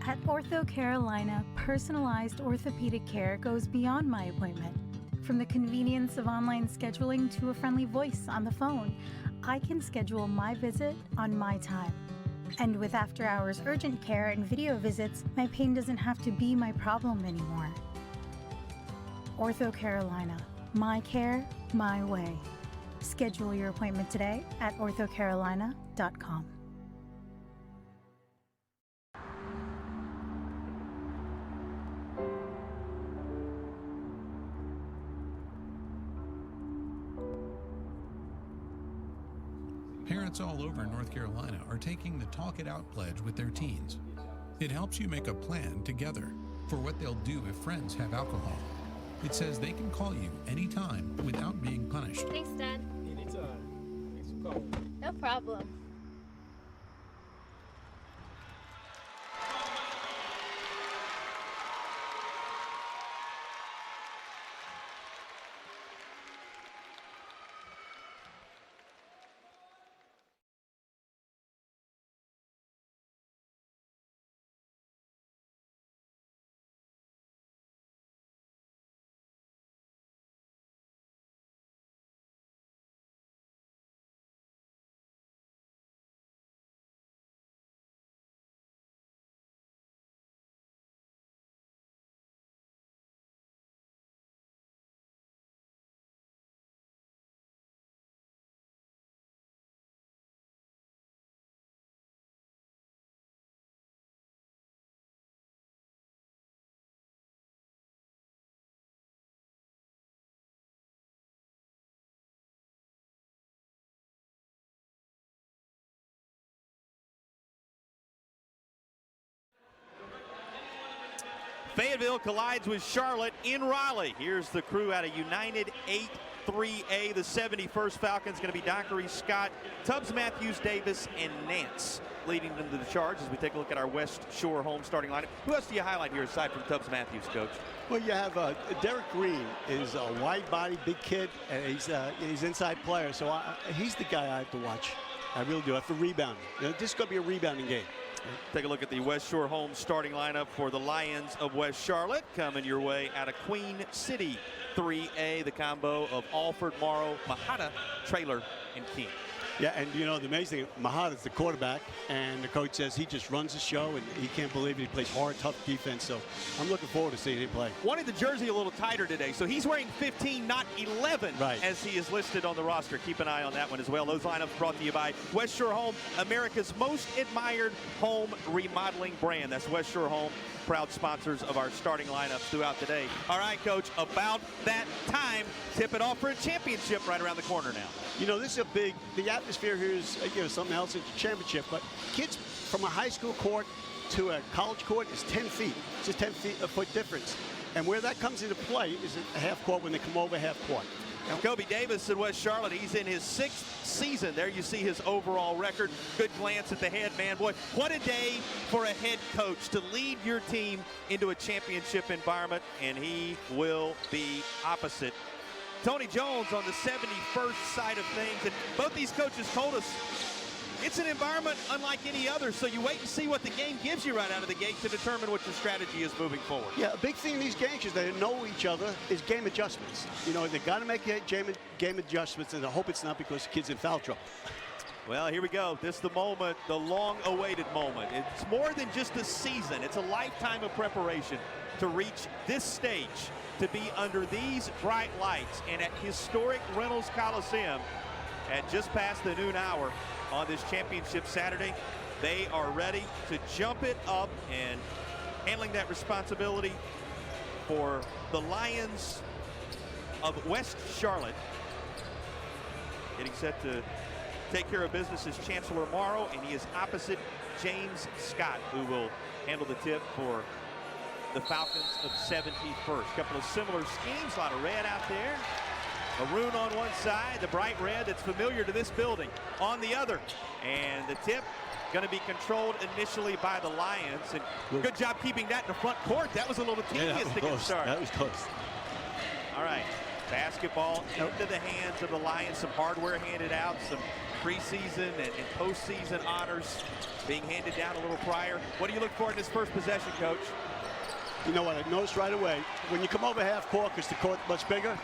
At Ortho Carolina, personalized orthopedic care goes beyond my appointment. From the convenience of online scheduling to a friendly voice on the phone, I can schedule my visit on my time. And with after-hours urgent care and video visits, my pain doesn't have to be my problem anymore. Ortho Carolina, my care, my way. Schedule your appointment today at orthocarolina.com. Parents all over North Carolina are taking the Talk It Out pledge with their teens. It helps you make a plan together for what they'll do if friends have alcohol. It says they can call you anytime without being punished. Thanks, Dad. Anytime. Thanks for calling. No problem. Fayetteville collides with Charlotte in Raleigh. Here's the crew out of United 8-3A. The 71st Falcons going to be Dockery, Scott, Tubbs, Matthews, Davis, and Nance leading them to the charge as we take a look at our West Shore home starting lineup. Who else do you highlight here aside from Tubbs Matthews, Coach? Well, you have Derek Green is a wide body, big kid, and he's inside player. So he's the guy I have to watch. I really do. I have to rebound. This is going to be a rebounding game. Take a look at the West Shore home starting lineup for the Lions of West Charlotte. Coming your way out of Queen City 3A, the combo of Alford, Morrow, Mahata, Traylor, and King. Yeah, and you know, the amazing thing, Mahata's the quarterback, and the coach says he just runs the show, and he can't believe it. He plays hard, tough defense, so I'm looking forward to seeing him play. Wanted the jersey a little tighter today, so he's wearing 15, not 11, right, as he is listed on the roster. Keep an eye on that one as well. Those lineups brought to you by West Shore Home, America's most admired home remodeling brand. That's West Shore Home, proud sponsors of our starting lineups throughout the day. All right, Coach, about that time, tip it off for a championship right around the corner now. You know, this is the atmosphere here is, something else. It's a championship, but kids from a high school court to a college court is 10 feet. It's just 10 feet, a foot difference. And where that comes into play is a half court when they come over half court. Now, Kobe Davis in West Charlotte, he's in his 6th season. There you see his overall record. Good glance at the head man. Boy, what a day for a head coach to lead your team into a championship environment, and he will be opposite. Tony Jones on the 71st side of things, and both these coaches told us it's an environment unlike any other, so you wait and see what the game gives you right out of the gate to determine what your strategy is moving forward. Yeah, a big thing in these games is they know each other is game adjustments. You know, they got to make game adjustments, and I hope it's not because the kid's in foul trouble. Well, here we go. This is the moment, the long-awaited moment. It's more than just a season. It's a lifetime of preparation to reach this stage, to be under these bright lights and at historic Reynolds Coliseum at just past the noon hour on this championship Saturday. They are ready to jump it up, and handling that responsibility for the Lions of West Charlotte. Getting set to take care of business is Chancellor Morrow, and he is opposite James Scott, who will handle the tip for the Falcons of 71st. Couple of similar schemes, a lot of red out there. Maroon on one side, the bright red that's familiar to this building on the other. And the tip going to be controlled initially by the Lions. And good job keeping that in the front court. That was a little tedious to get started. That was close. All right. Basketball into the hands of the Lions. Some hardware handed out, some preseason and postseason honors being handed down a little prior. What do you look for in this first possession, Coach? You know what I noticed right away? When you come over half court, because the court much bigger,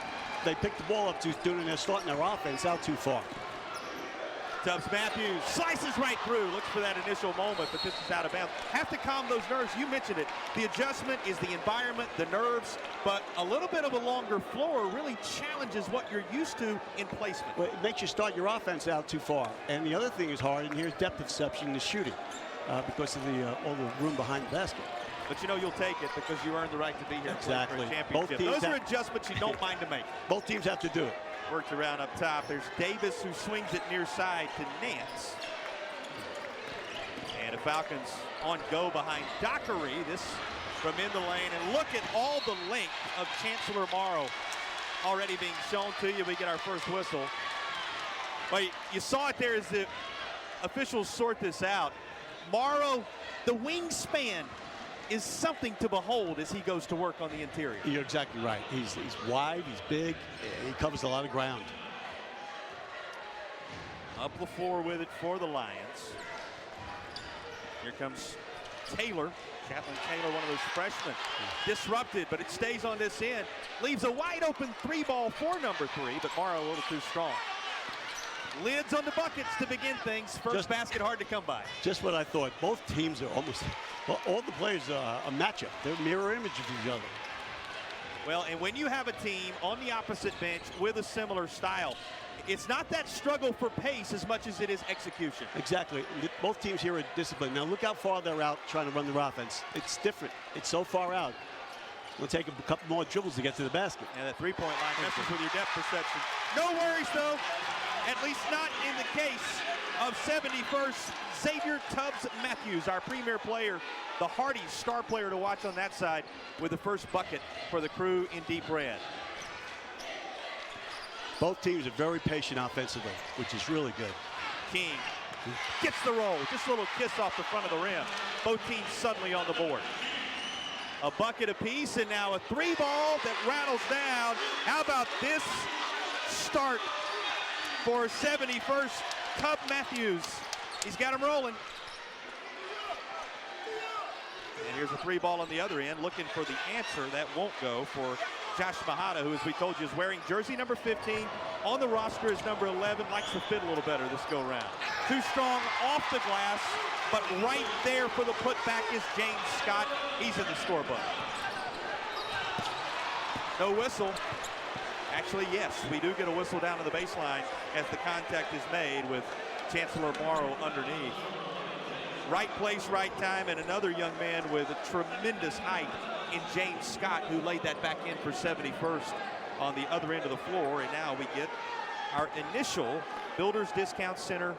they pick the ball up too soon and they're starting their offense out too far. Tubbs Matthews slices right through, looks for that initial moment, but this is out of bounds. Have to calm those nerves. You mentioned it. The adjustment is the environment, the nerves, but a little bit of a longer floor really challenges what you're used to in placement. Well, it makes you start your offense out too far. And the other thing is hard, and here's depth perception in the shooting because of all the room behind the basket. But you know you'll take it because you earned the right to be here. Exactly. For a championship. Those are adjustments you don't mind to make. Both teams have to do it. Worked around up top. There's Davis who swings it near side to Nance. And the Falcons on go behind Dockery. This from in the lane. And look at all the length of Chancellor Morrow already being shown to you. We get our first whistle. Well, you saw it there as the officials sort this out. Morrow, the wingspan is something to behold as he goes to work on the interior. You're exactly right. He's wide, he's big, he covers a lot of ground. Up the floor with it for the Lions. Here comes Taylor. Chaplain Taylor, one of those freshmen. Disrupted, but it stays on this end. Leaves a wide open 3-ball for number 3, but Morrow a little too strong. Lids on the buckets to begin things. First basket hard to come by. Just what I thought. Both teams are almost, well, all the players are a matchup. They're mirror image of each other. Well, and when you have a team on the opposite bench with a similar style, it's not that struggle for pace as much as it is execution. Exactly. Both teams here are disciplined. Now look how far they're out trying to run their offense. It's different. It's so far out. It'll take a couple more dribbles to get to the basket. And that three-point line messes with your depth perception. No worries, though. At least not in the case of 71st Xavier Tubbs Matthews, our premier player, the Hardy star player to watch on that side with the first bucket for the Crew in deep red. Both teams are very patient offensively, which is really good. King gets the roll, just a little kiss off the front of the rim. Both teams suddenly on the board. A bucket apiece, and now a 3-ball that rattles down. How about this start for 71st Tubbs Matthews? He's got him rolling. And here's a 3-ball on the other end, looking for the answer. That won't go for Josh Mahata, who, as we told you, is wearing jersey number 15. On the roster is number 11. Likes to fit a little better this go-round. Too strong off the glass, but right there for the putback is James Scott. He's in the scorebook. No whistle. Actually, yes, we do get a whistle down to the baseline as the contact is made with Chancellor Morrow underneath. Right place, right time, and another young man with a tremendous height in James Scott, who laid that back in for 71st on the other end of the floor. And now we get our initial Builders Discount Center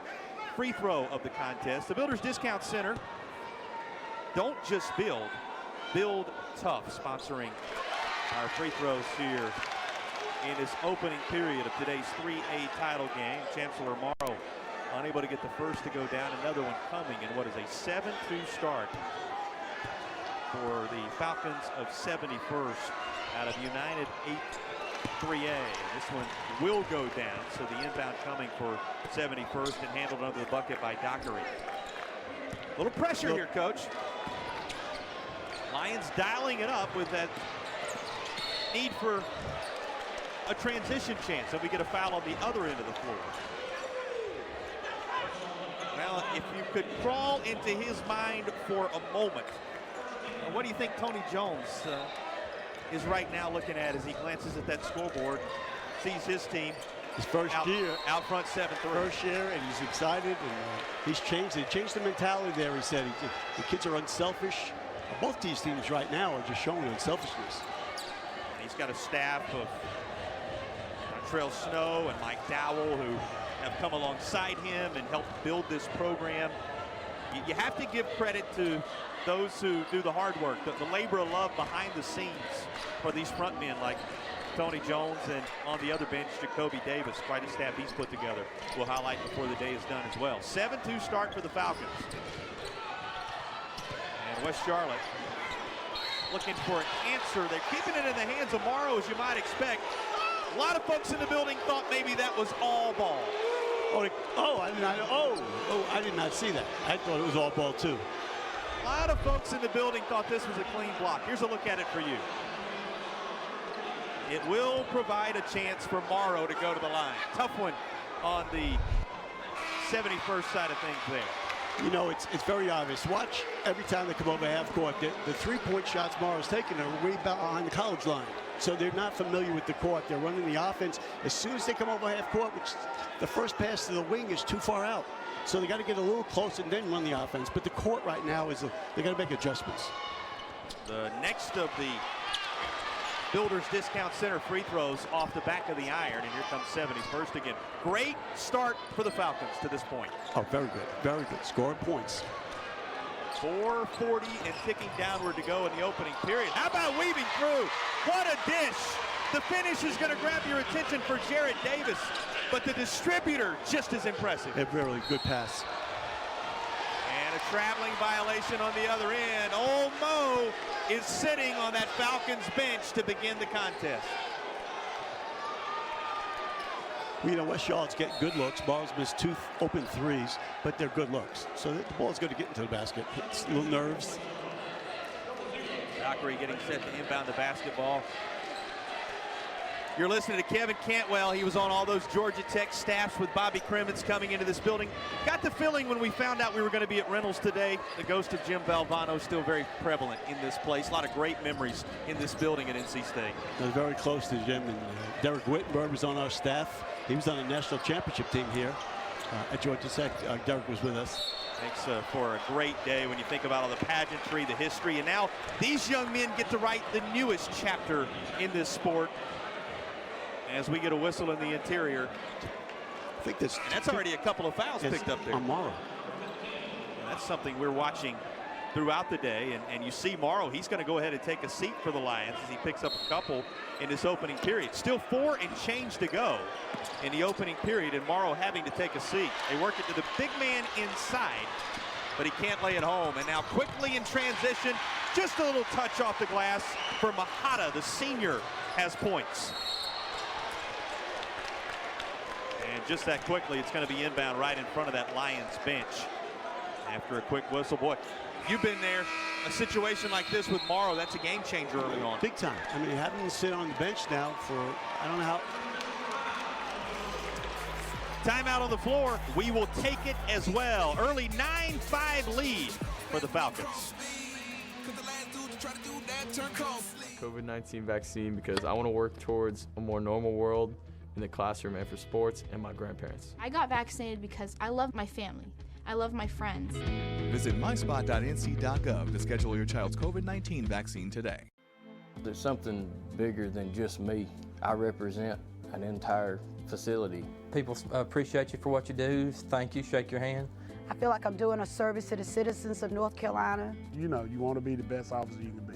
free throw of the contest. The Builders Discount Center, don't just build tough, sponsoring our free throws here in this opening period of today's 3A title game. Chancellor Morrow unable to get the first to go down. Another one coming in what is a 7-2 start for the Falcons of 71st out of United 8-3A. This one will go down, so the inbound coming for 71st and handled under the bucket by Dockery. A little pressure here, Coach. Lions dialing it up with that need for a transition chance, and we get a foul on the other end of the floor. Well, if you could crawl into his mind for a moment, what do you think Tony Jones is right now looking at as he glances at that scoreboard, sees his team his first year out front 7-3. First year, and he's excited, and he's changed. He changed the mentality there. He said the kids are unselfish. Both these teams right now are just showing unselfishness. And he's got a staff of Trail Snow and Mike Dowell who have come alongside him and helped build this program. You have to give credit to those who do the hard work, the labor of love behind the scenes for these front men like Tony Jones, and on the other bench, Jacoby Davis. Quite a staff he's put together. We'll highlight before the day is done as well. 7-2 start for the Falcons. And West Charlotte looking for an answer. They're keeping it in the hands of Morrow, as you might expect. A lot of folks in the building thought maybe that was all ball. I did not see that. I thought it was all ball too. A lot of folks in the building thought this was a clean block. Here's a look at it for you. It will provide a chance for Morrow to go to the line. Tough one on the 71st side of things there. You know, it's very obvious. Watch every time they come over half court. The three-point shots Morrow's taking are way behind the college line. So they're not familiar with the court. They're running the offense. As soon as they come over half court, which the first pass to the wing is too far out. So they got to get a little closer and then run the offense. But the court right now is they got to make adjustments. The next of the Builders Discount Center free throws off the back of the iron, and here comes 71st again. Great start for the Falcons to this point. Oh, very good. Very good. Scoring points. 4:40 and ticking downward to go in the opening period. How about weaving through? What a dish. The finish is going to grab your attention for Jared Davis, but the distributor just as impressive. A really good pass. And a traveling violation on the other end. Old Mo is sitting on that Falcons bench to begin the contest. Well, you know, West Charlotte's getting good looks. Morrow's missed 2 open threes, but they're good looks. So the ball's going to get into the basket. It's little nerves. Dockery getting set to inbound the basketball. You're listening to Kevin Cantwell. He was on all those Georgia Tech staffs with Bobby Crimmins coming into this building. Got the feeling when we found out we were going to be at Reynolds today, the ghost of Jim Valvano still very prevalent in this place. A lot of great memories in this building at NC State. I was very close to Jim, and Derek Wittenberg was on our staff. He was on a national championship team here at Georgia Tech. Derek was with us. Makes for a great day when you think about all the pageantry, the history, and now these young men get to write the newest chapter in this sport as we get a whistle in the interior. I think that's already a couple of fouls picked up there. On Morrow. And that's something we're watching throughout the day, and you see Morrow, he's going to go ahead and take a seat for the Lions as he picks up a couple in this opening period. Still 4 and change to go in the opening period, and Morrow having to take a seat. They work it to the big man inside, but he can't lay it home. And now quickly in transition, just a little touch off the glass for Mahata. The senior has points. And just that quickly, it's going to be inbound right in front of that Lions bench. After a quick whistle, boy, you've been there. A situation like this with Morrow, that's a game changer early on. Big time. I mean, having him sit on the bench now for, I don't know how. Timeout on the floor. We will take it as well. Early 9-5 lead for the Falcons. COVID-19 vaccine because I want to work towards a more normal world in the classroom and for sports and my grandparents. I got vaccinated because I love my family. I love my friends. Visit myspot.nc.gov to schedule your child's COVID-19 vaccine today. There's something bigger than just me. I represent an entire facility. People appreciate you for what you do. Thank you, shake your hand. I feel like I'm doing a service to the citizens of North Carolina. You know, you want to be the best officer you can be.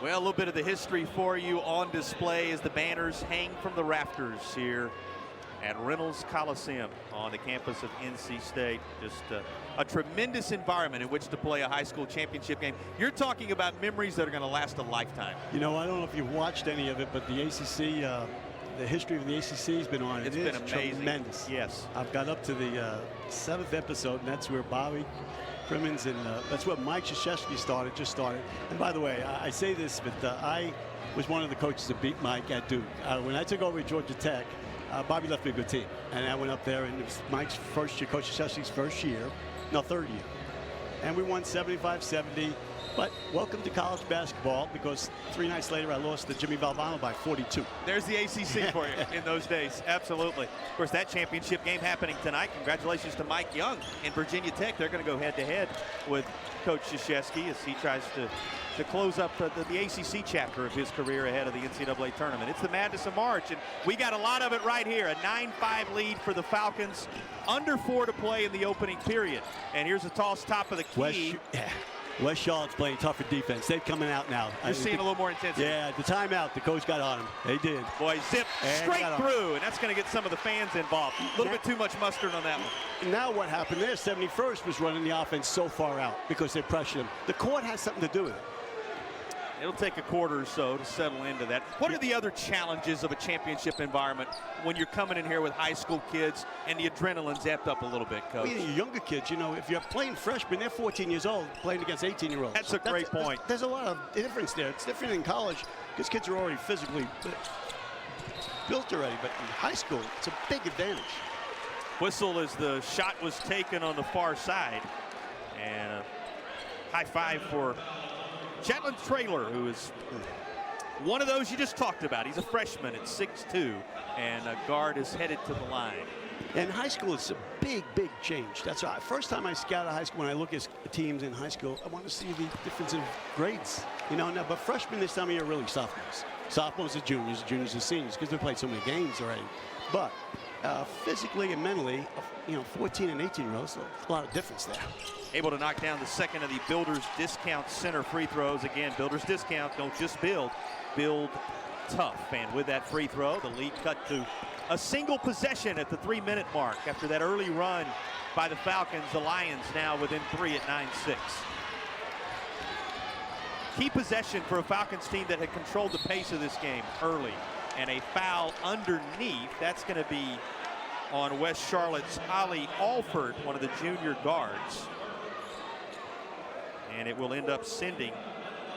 Well, a little bit of the history for you on display as the banners hang from the rafters here at Reynolds Coliseum on the campus of NC State. Just a tremendous environment in which to play a high school championship game. You're talking about memories that are going to last a lifetime. You know, I don't know if you've watched any of it, but the ACC, the history of the ACC has been on. It's been amazing. Tremendous. Yes. I've got up to the 7th episode, and that's where Bobby Crimmins and that's what Mike Krzyzewski just started. And by the way, I say this, but I was one of the coaches that beat Mike at Duke. When I took over at Georgia Tech, Bobby left me a good team. And I went up there, and it was Mike's first year, Coach Krzyzewski's third year. And we won 75-70. But welcome to college basketball, because 3 nights later I lost to Jimmy Valvano by 42. There's the ACC for you in those days. Absolutely. Of course, that championship game happening tonight. Congratulations to Mike Young and Virginia Tech. They're going to go head-to-head with Coach Krzyzewski as he tries to close up the ACC chapter of his career ahead of the NCAA tournament. It's the Madness of March, and we got a lot of it right here. A 9-5 lead for the Falcons. Under 4 to play in the opening period. And here's a toss top of the key. West Charlotte's playing tougher defense. They're coming out now. You're seeing a little more intensity. Yeah, the timeout, the coach got on him. They did. Boy, zip straight through, and that's going to get some of the fans involved. A little bit too much mustard on that one. And now what happened there, 71st was running the offense so far out because they pressured him. The court has something to do with it. It'll take a quarter or so to settle into that. What are the other challenges of a championship environment when you're coming in here with high school kids and the adrenaline's amped up a little bit, Coach? Well, your younger kids, you know, if you're playing freshmen, they're 14 years old playing against 18-year-olds. That's a great point. There's a lot of difference there. It's different in college because kids are already physically built already, but in high school, it's a big advantage. Whistle as the shot was taken on the far side. And a high five for Chatelain Traylor, who is one of those you just talked about. He's a freshman at 6'2", and a guard is headed to the line. In high school, it's a big, big change. That's right. First time I scout a high school, when I look at teams in high school, I want to see the difference in grades. You know, now, but freshmen this time of year are really sophomores. Sophomores are juniors and seniors, because they played so many games already. But physically and mentally, you know, 14 and 18-year-olds, a lot of difference there. Able to knock down the second of the Builders Discount Center free throws. Again, Builders Discount, don't just build tough. And with that free throw, the lead cut to a single possession at the 3-minute mark. After that early run by the Falcons, the Lions now within 3 at 9-6. Key possession for a Falcons team that had controlled the pace of this game early. And a foul underneath. That's going to be on West Charlotte's Ollie Alford, one of the junior guards. And it will end up sending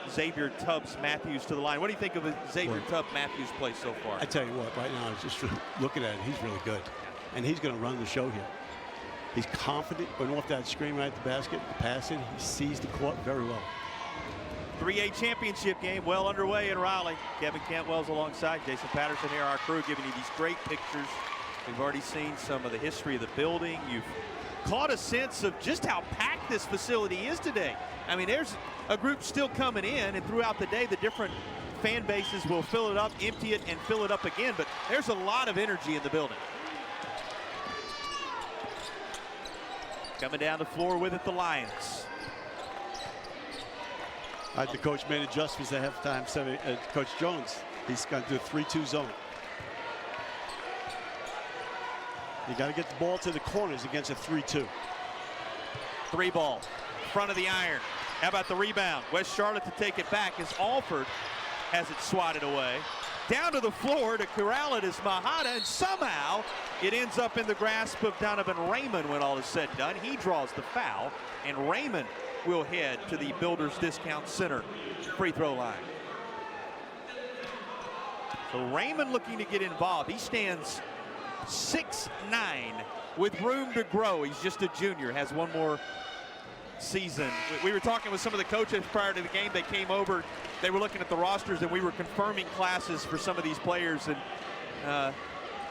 Xavier Tubbs-Matthews to the line. What do you think of Xavier Tubbs-Matthews' play so far? I tell you what, right now, just looking at it, he's really good. And he's going to run the show here. He's confident, going off that screen right at the basket, passing. He sees the court very well. 3A championship game well underway in Raleigh. Kevin Cantwell's alongside Jason Patterson here, our crew, giving you these great pictures. We've already seen some of the history of the building. You've caught a sense of just how packed this facility is today. I mean, there's a group still coming in, and throughout the day, the different fan bases will fill it up, empty it, and fill it up again. But there's a lot of energy in the building. Coming down the floor with it, the Lions. The coach made adjustments at halftime. Coach Jones, he's going to do a 3-2 zone. You got to get the ball to the corners against a 3-2. 3-ball, front of the iron. How about the rebound? West Charlotte to take it back as Alford has it swatted away. Down to the floor to corral it is Mahada, and somehow it ends up in the grasp of Donovan Raymond when all is said and done. He draws the foul, and Raymond will head to the Builders Discount Center free throw line. So Raymond looking to get involved. He stands 6'9" with room to grow. He's just a junior, has one more season. We were talking with some of the coaches prior to the game. They came over, they were looking at the rosters, and we were confirming classes for some of these players. And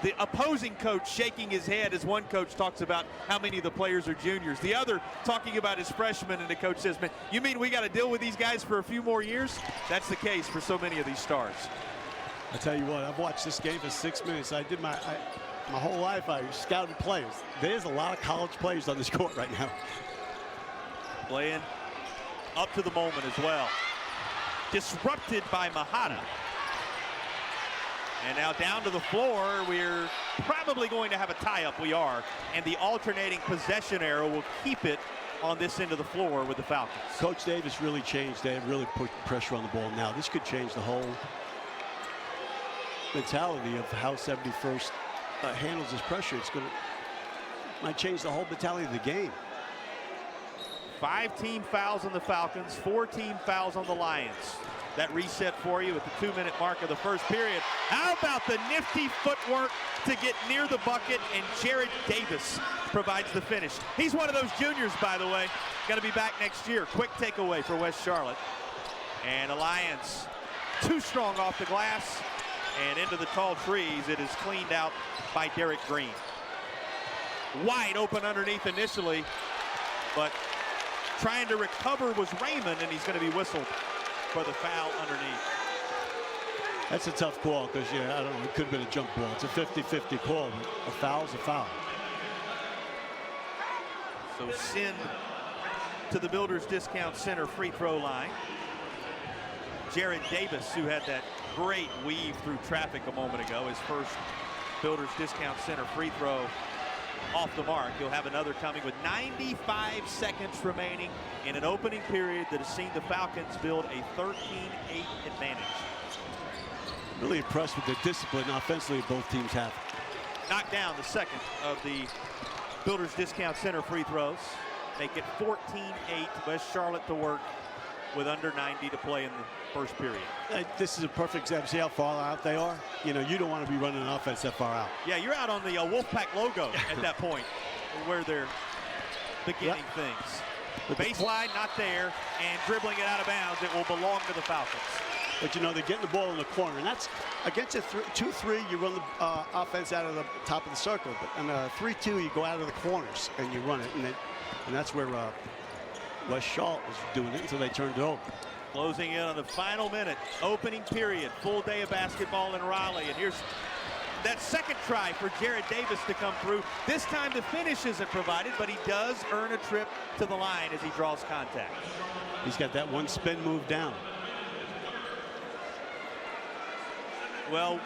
the opposing coach shaking his head as one coach talks about how many of the players are juniors. The other talking about his freshmen, and the coach says, man, you mean we got to deal with these guys for a few more years? That's the case for so many of these stars. I tell you what, I've watched this game for 6 minutes. I did my whole life, I scouted players. There's a lot of college players on this court right now. Playing up to the moment as well. Disrupted by Mahada. And now down to the floor. We're probably going to have a tie-up. We are. And the alternating possession arrow will keep it on this end of the floor with the Falcons. Coach Davis really changed. They have really put pressure on the ball now. This could change the whole mentality of how 71st handles this pressure. It's going to might change the whole mentality of the game. 5 team fouls on the Falcons, 4 team fouls on the Lions. That reset for you at the 2-minute mark of the first period. How about the nifty footwork to get near the bucket, and Jared Davis provides the finish. He's one of those juniors, by the way. Going to be back next year. Quick takeaway for West Charlotte. And Alliance too strong off the glass and into the tall trees. It is cleaned out by Derek Green. Wide open underneath initially, but trying to recover was Raymond, and he's going to be whistled for the foul underneath. That's a tough call because, yeah, I don't know, it could have been a jump ball. It's a 50-50 call. A foul's a foul. So send to the Builders Discount Center free throw line. Jared Davis, who had that great weave through traffic a moment ago, his first Builders Discount Center free throw off the mark. He'll have another coming with 95 seconds remaining in an opening period that has seen the Falcons build a 13-8 advantage. Really impressed with the discipline offensively both teams have. Knocked down the second of the Builders Discount Center free throws. Make it 14-8. West Charlotte to work with under 90 to play in the first period. This is a perfect example. See how far out they are? You know, you don't want to be running an offense that far out. Yeah, you're out on the Wolfpack logo at that point where they're beginning things. The baseline not there, and dribbling it out of bounds. It will belong to the Falcons. But, you know, they're getting the ball in the corner, and that's against a 2-3, you run the offense out of the top of the circle. But in a 3-2, you go out of the corners and you run it, and that's where West Charlotte was doing it until they turned it over. Closing in on the final minute, opening period, full day of basketball in Raleigh. And here's that second try for Jared Davis to come through. This time the finish isn't provided, but he does earn a trip to the line as he draws contact. He's got that one spin move down. Well,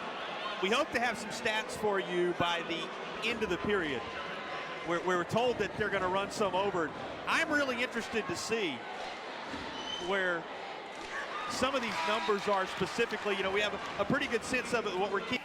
we hope to have some stats for you by the end of the period. We're told that they're going to run some over. I'm really interested to see where some of these numbers are specifically. You know, we have a pretty good sense of it, what we're keeping.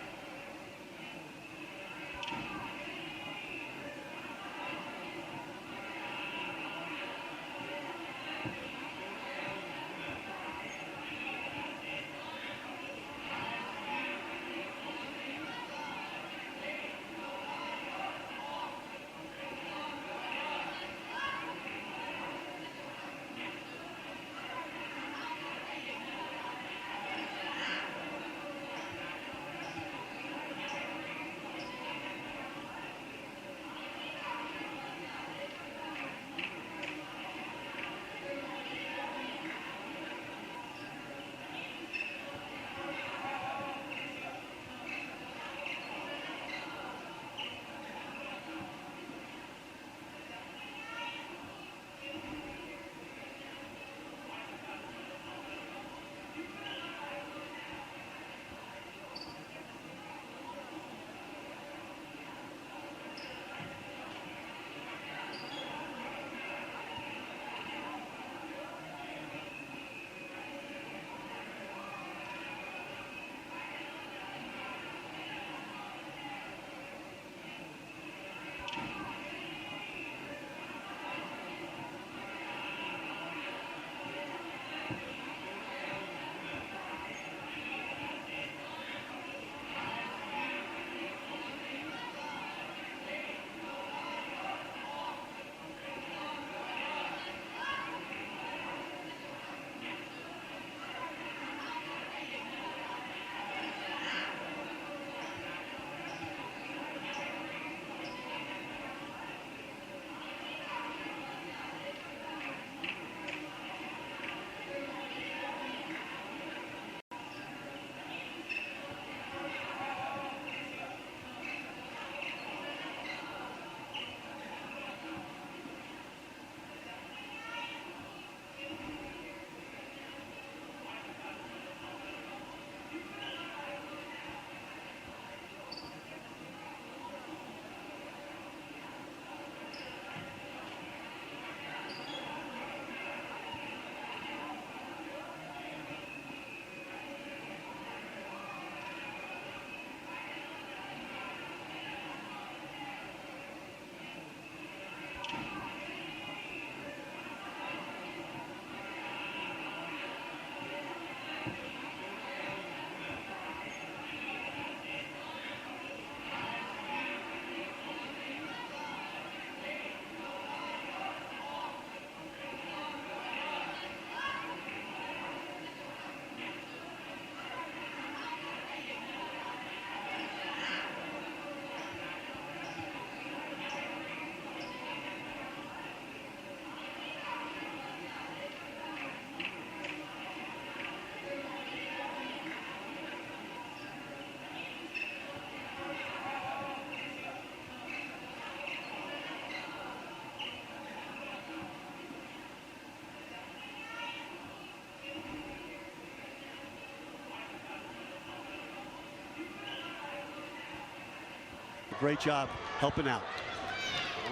great job helping out.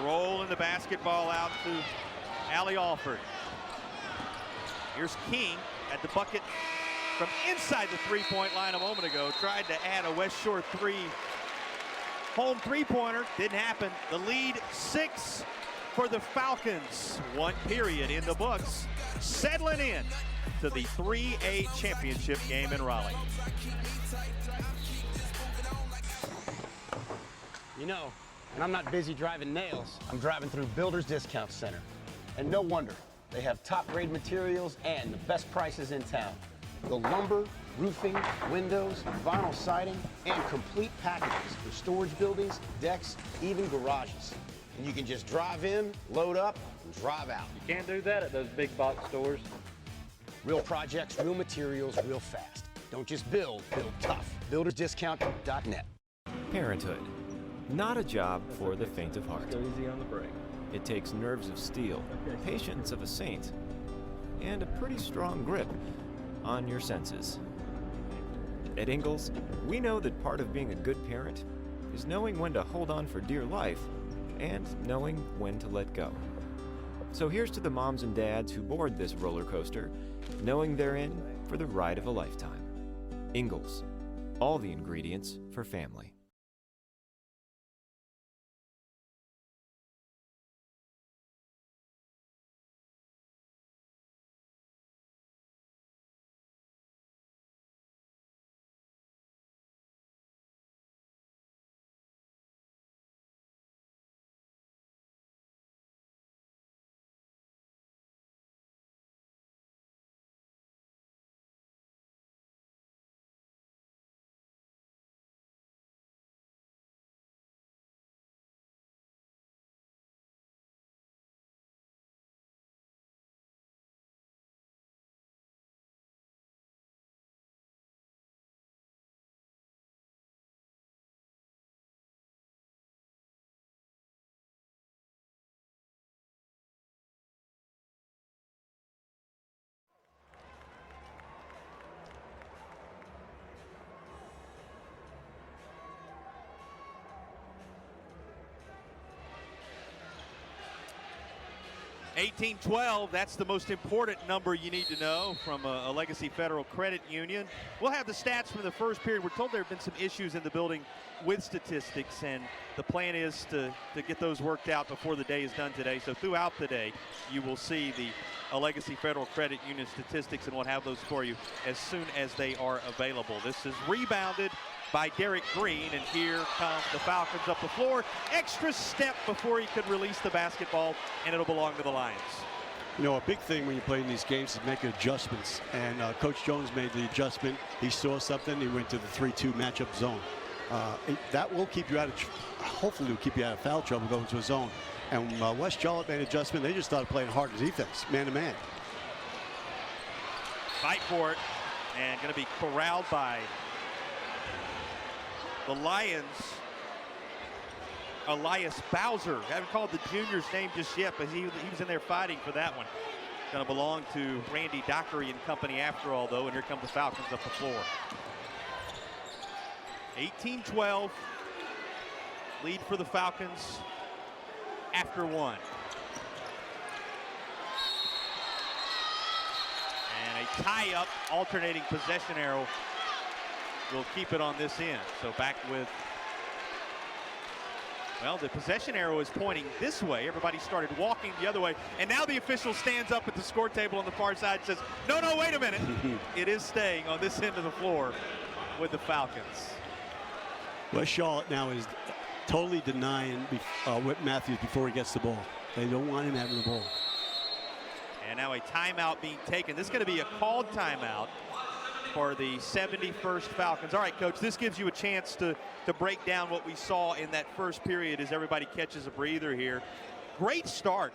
Rolling the basketball out to Allie Alford. Here's King at the bucket from inside the three-point line a moment ago. Tried to add a West Shore home three-pointer. Didn't happen. The lead 6 for the Falcons. 1 period in the books. Settling in to the 3A championship game in Raleigh. You know, and I'm not busy driving nails. I'm driving through Builders Discount Center. And no wonder. They have top-grade materials and the best prices in town. The lumber, roofing, windows, vinyl siding, and complete packages for storage buildings, decks, even garages. And you can just drive in, load up, and drive out. You can't do that at those big box stores. Real projects, real materials, real fast. Don't just build, build tough. BuildersDiscount.net. Parenthood. Not a job for the faint of heart. Go easy on the brake. It takes nerves of steel, patience of a saint, and a pretty strong grip on your senses. At Ingalls, we know that part of being a good parent is knowing when to hold on for dear life and knowing when to let go. So here's to the moms and dads who board this roller coaster, knowing they're in for the ride of a lifetime. Ingalls, all the ingredients for family. $18-12, that's the most important number you need to know from a Legacy Federal Credit Union. We'll have the stats from the first period. We're told there have been some issues in the building with statistics, and the plan is to get those worked out before the day is done today. So throughout the day, you will see the Legacy Federal Credit Union statistics, and we'll have those for you as soon as they are available. This is rebounded by Derek Green, and here come the Falcons up the floor. Extra step before he could release the basketball, and it'll belong to the Lions. You know, a big thing when you play in these games is make adjustments, and Coach Jones made the adjustment. He saw something, he went to the 3-2 matchup zone. That will keep you out of, hopefully will keep you out of foul trouble going to a zone. And West Charlotte made an adjustment. They just started playing hard defense, man-to-man. Fight for it, and going to be corralled by the Lions. Elias Bowser. Haven't called the junior's name just yet, but he was in there fighting for that one. Going to belong to Randy Dockery and company after all, though, and here come the Falcons up the floor. 18-12. Lead for the Falcons after one. And a tie-up, alternating possession arrow will keep it on this end. So back with, well, the possession arrow is pointing this way. Everybody started walking the other way. And now the official stands up at the score table on the far side and says, no, wait a minute. It is staying on this end of the floor with the Falcons. West Charlotte now is totally denying Whit Matthews before he gets the ball. They don't want him having the ball. And now a timeout being taken. This is going to be a called timeout for the 71st Falcons. All right, Coach, this gives you a chance to break down what we saw in that first period as everybody catches a breather here. Great start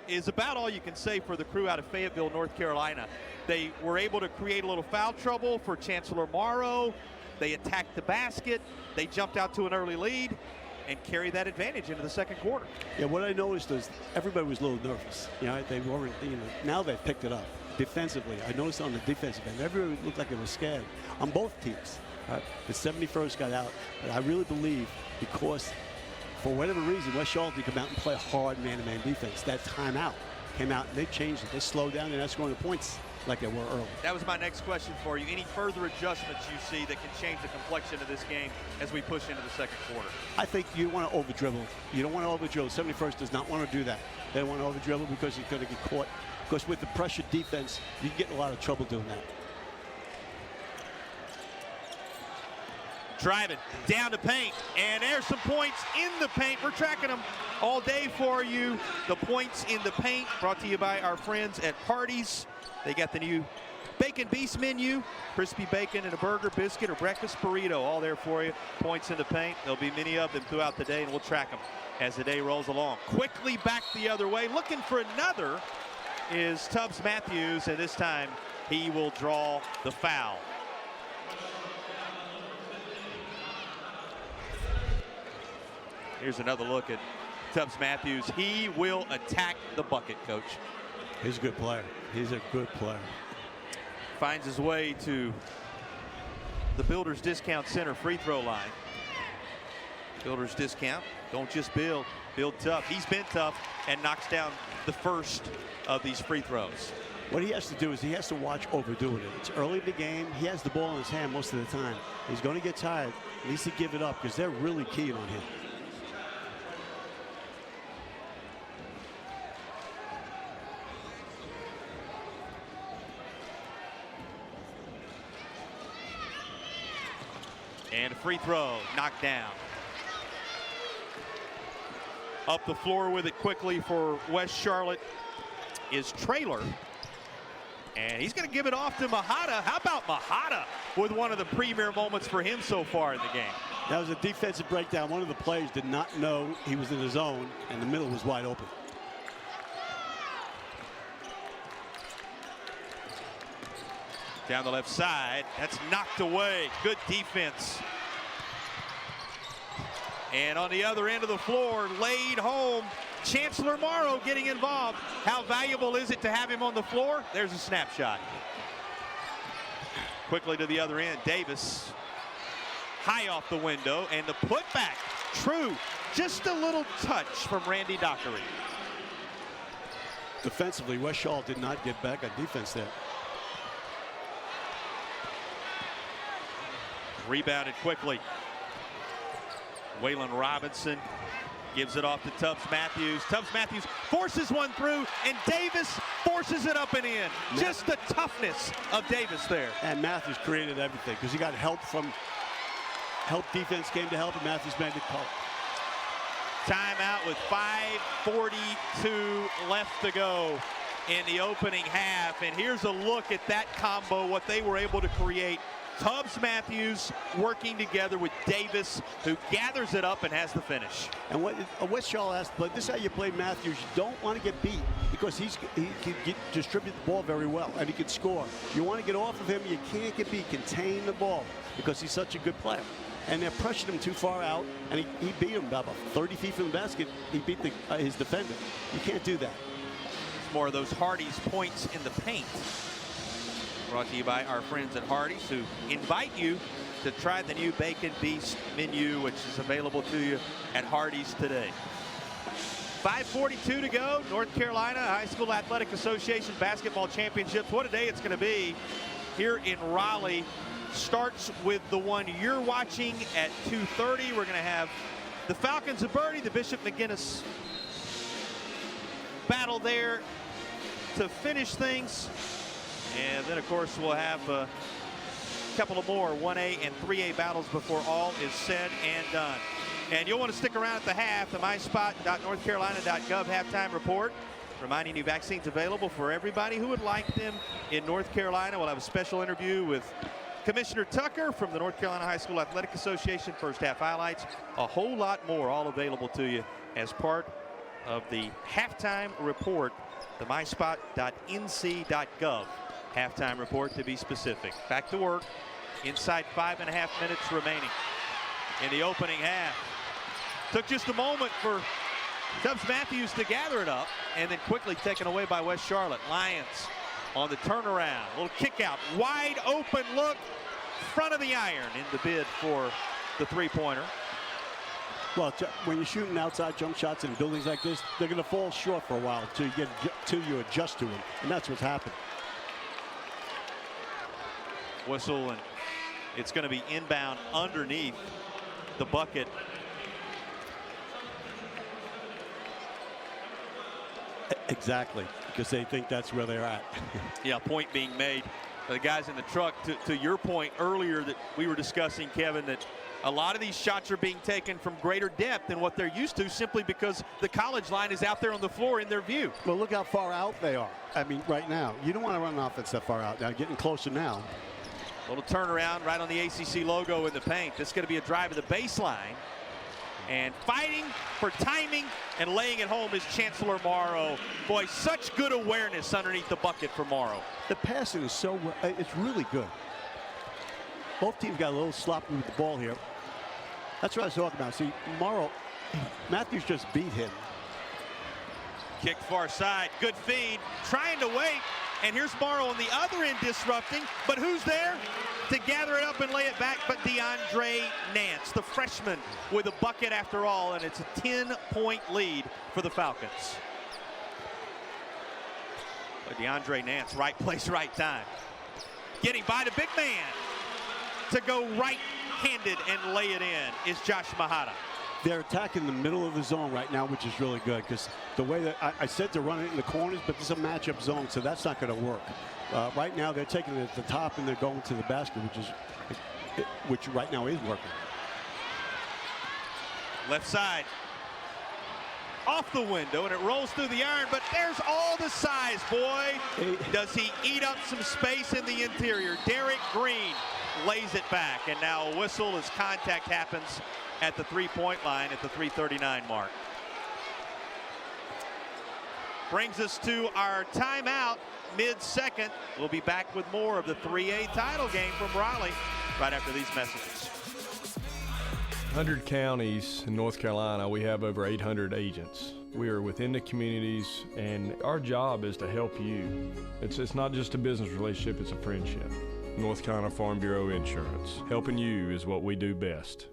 is about all you can say for the crew out of Fayetteville, North Carolina. They were able to create a little foul trouble for Chancellor Morrow. They attacked the basket. They jumped out to an early lead and carried that advantage into the second quarter. Yeah, what I noticed is everybody was a little nervous. You know, they weren't, now they've picked it up. Defensively, I noticed on the defensive end, everybody looked like they were scared on both teams. The 71st got out, but I really believe because for whatever reason, West Charlotte did come out and play hard man-to-man defense. That timeout came out and they changed it. They slowed down. They're not scoring the points like they were early. That was my next question for you. Any further adjustments you see that can change the complexion of this game as we push into the second quarter? I think you want to over-dribble. You don't want to over-dribble. 71st does not want to do that. They don't want to over-dribble because he's going to get caught. Because with the pressure defense, you can get in a lot of trouble doing that. Driving down to paint, and there's some points in the paint. We're tracking them all day for you. The points in the paint brought to you by our friends at Hardee's. They got the new Bacon Beast menu, crispy bacon and a burger, biscuit, or breakfast burrito, all there for you. Points in the paint. There'll be many of them throughout the day, and we'll track them as the day rolls along. Quickly back the other way, looking for another is Tubbs Matthews, and this time he will draw the foul. Here's another look at Tubbs Matthews. He will attack the bucket, Coach. He's a good player. He's a good player. Finds his way to the Builders Discount Center free throw line. Builders Discount, don't just build tough. He's been tough and knocks down the first of these free throws. What he has to do is he has to watch overdoing it. It's early in the game. He has the ball in his hand most of the time. He's going to get tired. He needs to give it up because they're really keen on him. And a free throw knocked down. Up the floor with it quickly for West Charlotte is Traylor. And he's going to give it off to Mahata. How about Mahata with one of the premier moments for him so far in the game? That was a defensive breakdown. One of the players did not know he was in the zone, and the middle was wide open. Down the left side, that's knocked away. Good defense. And on the other end of the floor, laid home, Chancellor Morrow getting involved. How valuable is it to have him on the floor? There's a snapshot. Quickly to the other end, Davis. High off the window, and the putback, true. Just a little touch from Randy Dockery. Defensively, West Charlotte did not get back on defense there. Rebounded quickly. Waylon Robinson gives it off to Tubbs Matthews. Tubbs Matthews forces one through, and Davis forces it up and in. Just the toughness of Davis there. And Matthews created everything because he got help defense came to help, and Matthews made the call. Timeout with 5:42 left to go in the opening half. And here's a look at that combo, what they were able to create. Tubbs Matthews working together with Davis, who gathers it up and has the finish. And what West Charlotte has to play, this is how you play Matthews. You don't want to get beat because he can distribute the ball very well, and he can score. You want to get off of him, you can't get beat. Contain the ball because he's such a good player. And they're pressuring him too far out, and he beat him about 30 feet from the basket. He beat his defender. You can't do that. It's more of those Hardee's points in the paint. Brought to you by our friends at Hardee's, who invite you to try the new Bacon Beast menu, which is available to you at Hardee's today. 5:42 to go. North Carolina High School Athletic Association Basketball Championships. What a day it's going to be here in Raleigh. Starts with the one you're watching at 2:30. We're going to have the Falcons of Bernie, the Bishop McGuinness battle there to finish things. And then, of course, we'll have a couple of more 1A and 3A battles before all is said and done. And you'll want to stick around at the half, the myspot.northcarolina.gov halftime report, reminding you vaccines available for everybody who would like them in North Carolina. We'll have a special interview with Commissioner Tucker from the North Carolina High School Athletic Association. First half highlights, a whole lot more all available to you as part of the halftime report, the myspot.nc.gov. Halftime report, to be specific. Back to work inside 5.5 minutes remaining in the opening half. Took just a moment for Tubbs Matthews to gather it up, and then quickly taken away by West Charlotte. Lions on the turnaround. A little kick out. Wide open look. front of the iron in the bid for the three-pointer. Well, when you're shooting outside jump shots in buildings like this, they're going to fall short for a while till you adjust to them, and that's what's happened. Whistle, and it's going to be inbound underneath the bucket. Exactly, because they think that's where they're at. Yeah, point being made. The guys in the truck, to your point earlier that we were discussing, Kevin, that a lot of these shots are being taken from greater depth than what they're used to, simply because the college line is out there on the floor in their view. Well, look how far out they are. I mean, right now, you don't want to run an offense that far out. Now, getting closer now. Little turnaround right on the ACC logo in the paint. This is going to be a drive to the baseline. And fighting for timing and laying it home is Chancellor Morrow. Boy, such good awareness underneath the bucket for Morrow. The passing is so, it's really good. Both teams got a little sloppy with the ball here. That's what I was talking about. See, Morrow, Matthews just beat him. Kick far side, good feed, trying to wait. And here's Morrow on the other end disrupting, but who's there to gather it up and lay it back but DeAndre Nance, the freshman, with a bucket after all, and it's a 10-point lead for the Falcons. But DeAndre Nance, right place, right time. Getting by the big man to go right-handed and lay it in is Josh Mahata. They're attacking the middle of the zone right now, which is really good, because the way that I said to run it in the corners, but this is a matchup zone, so that's not going to work. Right now, they're taking it at the top and they're going to the basket, which right now is working. Left side, off the window, and it rolls through the iron, but there's all the size, boy. Does he eat up some space in the interior? Derek Green lays it back, and now a whistle as contact happens at the three-point line at the 3:39 mark. Brings us to our timeout mid-second. We'll be back with more of the 3A title game from Raleigh right after these messages. 100 counties in North Carolina, we have over 800 agents. We are within the communities, and our job is to help you. It's not just a business relationship, it's a friendship. North Carolina Farm Bureau Insurance. Helping you is what we do best.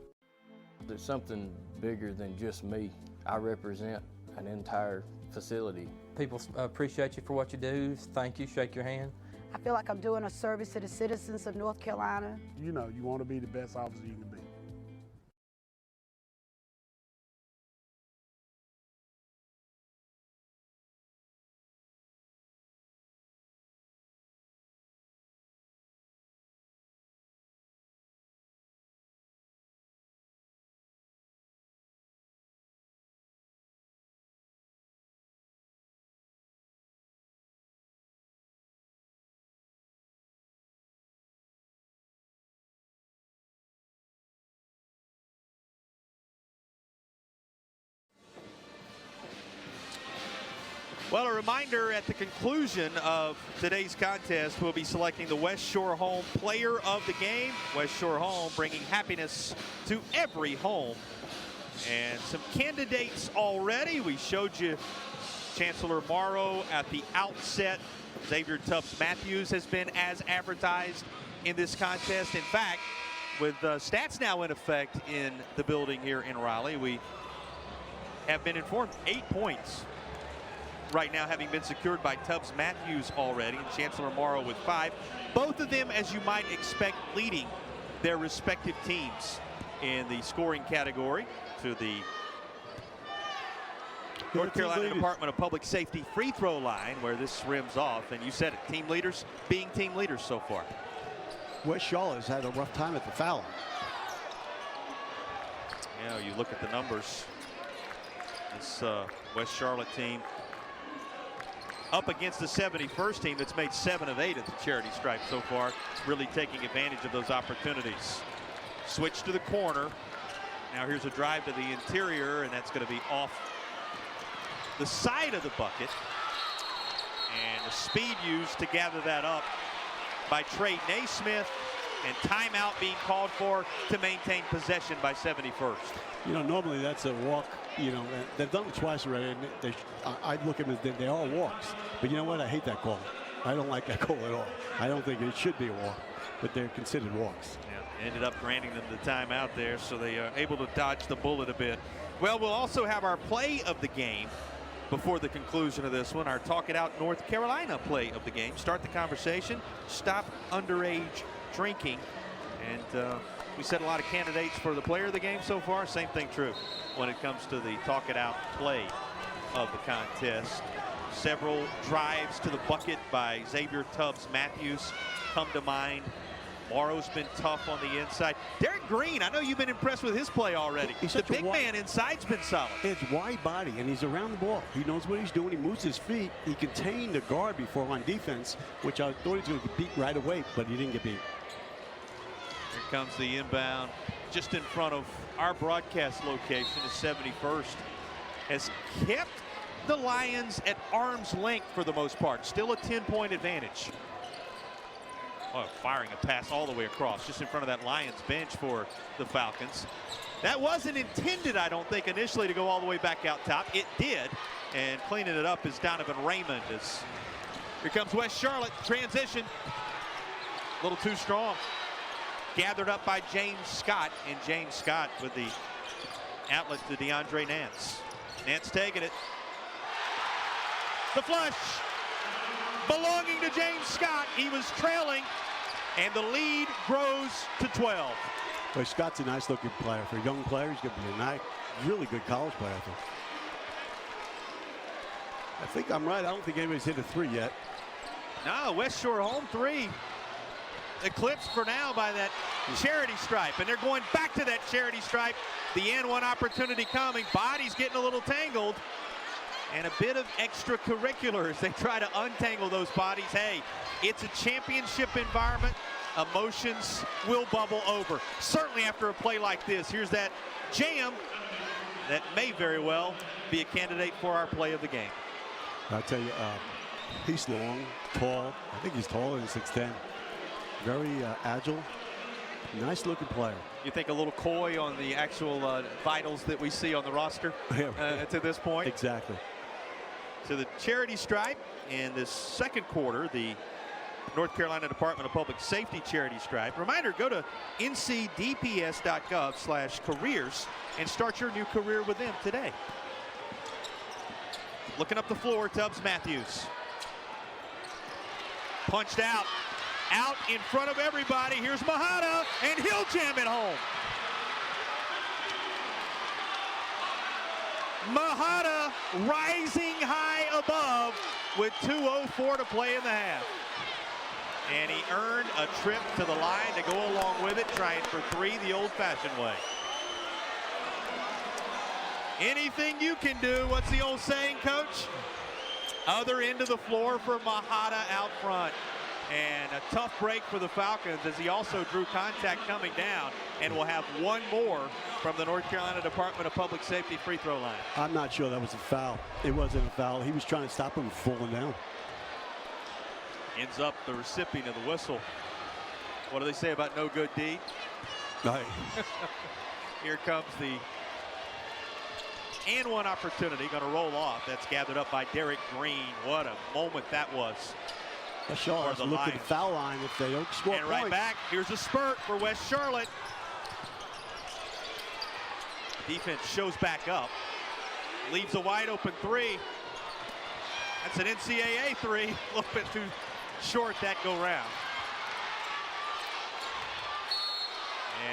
There's something bigger than just me. I represent an entire facility. People appreciate you for what you do. Thank you, shake your hand. I feel like I'm doing a service to the citizens of North Carolina. You know, you want to be the best officer you can be. Well, a reminder at the conclusion of today's contest, we'll be selecting the West Shore Home Player of the Game. West Shore Home bringing happiness to every home. And some candidates already. We showed you Chancellor Morrow at the outset. Xavier Tubbs Matthews has been as advertised in this contest. In fact, with stats now in effect in the building here in Raleigh, we have been informed 8 points right now having been secured by Tubbs Matthews already, and Chancellor Morrow with 5. Both of them, as you might expect, leading their respective teams in the scoring category to the North Carolina Department of Public Safety free throw line, where this rims off. And you said it, team leaders being team leaders so far. West Charlotte has had a rough time at the foul line. You know, you look at the numbers. This West Charlotte team up against the 71st team that's made 7 of 8 at the charity stripe so far, really taking advantage of those opportunities. Switch to the corner. Now here's a drive to the interior, and that's going to be off the side of the bucket. And the speed used to gather that up by Trey Naismith, and timeout being called for to maintain possession by 71st. You know, normally that's a walk. You know, they've done it twice already, and I look at them as they are walks. But you know what? I hate that call. I don't like that call at all. I don't think it should be a walk. but they're considered walks. Yeah, ended up granting them the timeout there, so they are able to dodge the bullet a bit. Well, we'll also have our play of the game before the conclusion of this one. Our Talk It Out North Carolina play of the game. Start the conversation. Stop underage drinking. And we said a lot of candidates for the player of the game so far. Same thing true when it comes to the Talk It Out play of the contest. Several drives to the bucket by Xavier Tubbs Matthews come to mind. Morrow's been tough on the inside. Derek Green, I know you've been impressed with his play already. He's the such a big man inside's been solid. It's wide body, and he's around the ball. He knows what he's doing. He moves his feet. He contained the guard before on defense, which I thought he was going to get beat right away, but he didn't get beat. Here comes the inbound just in front of our broadcast location. The 71st has kept the Lions at arm's length for the most part. Still a 10-point advantage. Oh, firing a pass all the way across just in front of that Lions bench for the Falcons. That wasn't intended, I don't think, initially to go all the way back out top. It did, and cleaning it up is Donovan Raymond. Here comes West Charlotte, transition. A little too strong. Gathered up by James Scott, and James Scott with the outlet to DeAndre Nance. Nance taking it. The flush belonging to James Scott. He was trailing, and the lead grows to 12. Well, Scott's a nice looking player. For a young player, he's going to be a nice, really good college player, I think. I think I'm right. I don't think anybody's hit a three yet. No, West Shore home three. Eclipsed for now by that charity stripe, and they're going back to that charity stripe. The N1 opportunity coming. Body's getting a little tangled, and a bit of extracurriculars. They try to untangle those bodies. Hey, it's a championship environment. Emotions will bubble over. Certainly after a play like this. Here's that jam that may very well be a candidate for our play of the game. I'll tell you, he's long, tall. I think he's taller than 6'10". Very agile. Nice looking player. You think a little coy on the actual vitals that we see on the roster to this point? Exactly. So the charity stripe in this second quarter, the North Carolina Department of Public Safety charity stripe. Reminder, go to ncdps.gov/careers and start your new career with them today. Looking up the floor, Tubbs Matthews. Punched out. Out in front of everybody. Here's Mahada, and he'll jam it home. Mahada rising high above with 2:04 to play in the half. And he earned a trip to the line to go along with it, trying for three the old-fashioned way. Anything you can do. What's the old saying, Coach? Other end of the floor for Mahada out front. And a tough break for the Falcons as he also drew contact coming down, and will have one more from the North Carolina Department of Public Safety free throw line. I'm not sure that was a foul. It wasn't a foul. He was trying to stop him from falling down. Ends up the recipient of the whistle. What do they say about no good deed? Right. Here comes the and one opportunity, going to roll off. That's gathered up by Derek Green. What a moment that was. West Charlotte look at the foul line if they don't score and points. right back, here's a spurt for West Charlotte. Defense shows back up. Leaves a wide open three. That's an NCAA three. A little bit too short that go round.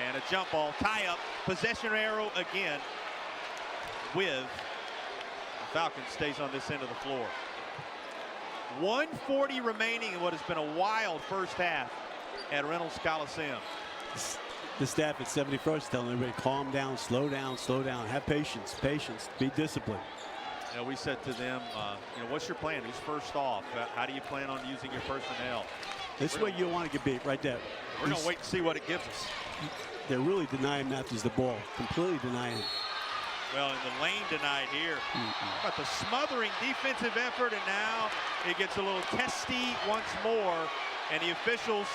And a jump ball, tie up, possession arrow again with the Falcons stays on this end of the floor. 1:40 remaining in what has been a wild first half at Reynolds Coliseum. The staff at 71st telling everybody calm down, slow down, have patience, be disciplined. You know, we said to them, you know, what's your plan? Who's first off? How do you plan on using your personnel? This way you want to get beat right there. We're going to wait and see what it gives us. They're really denying Matthews the ball, completely denying him. Well, and the lane denied here. How about the smothering defensive effort, and now it gets a little testy once more, and the officials,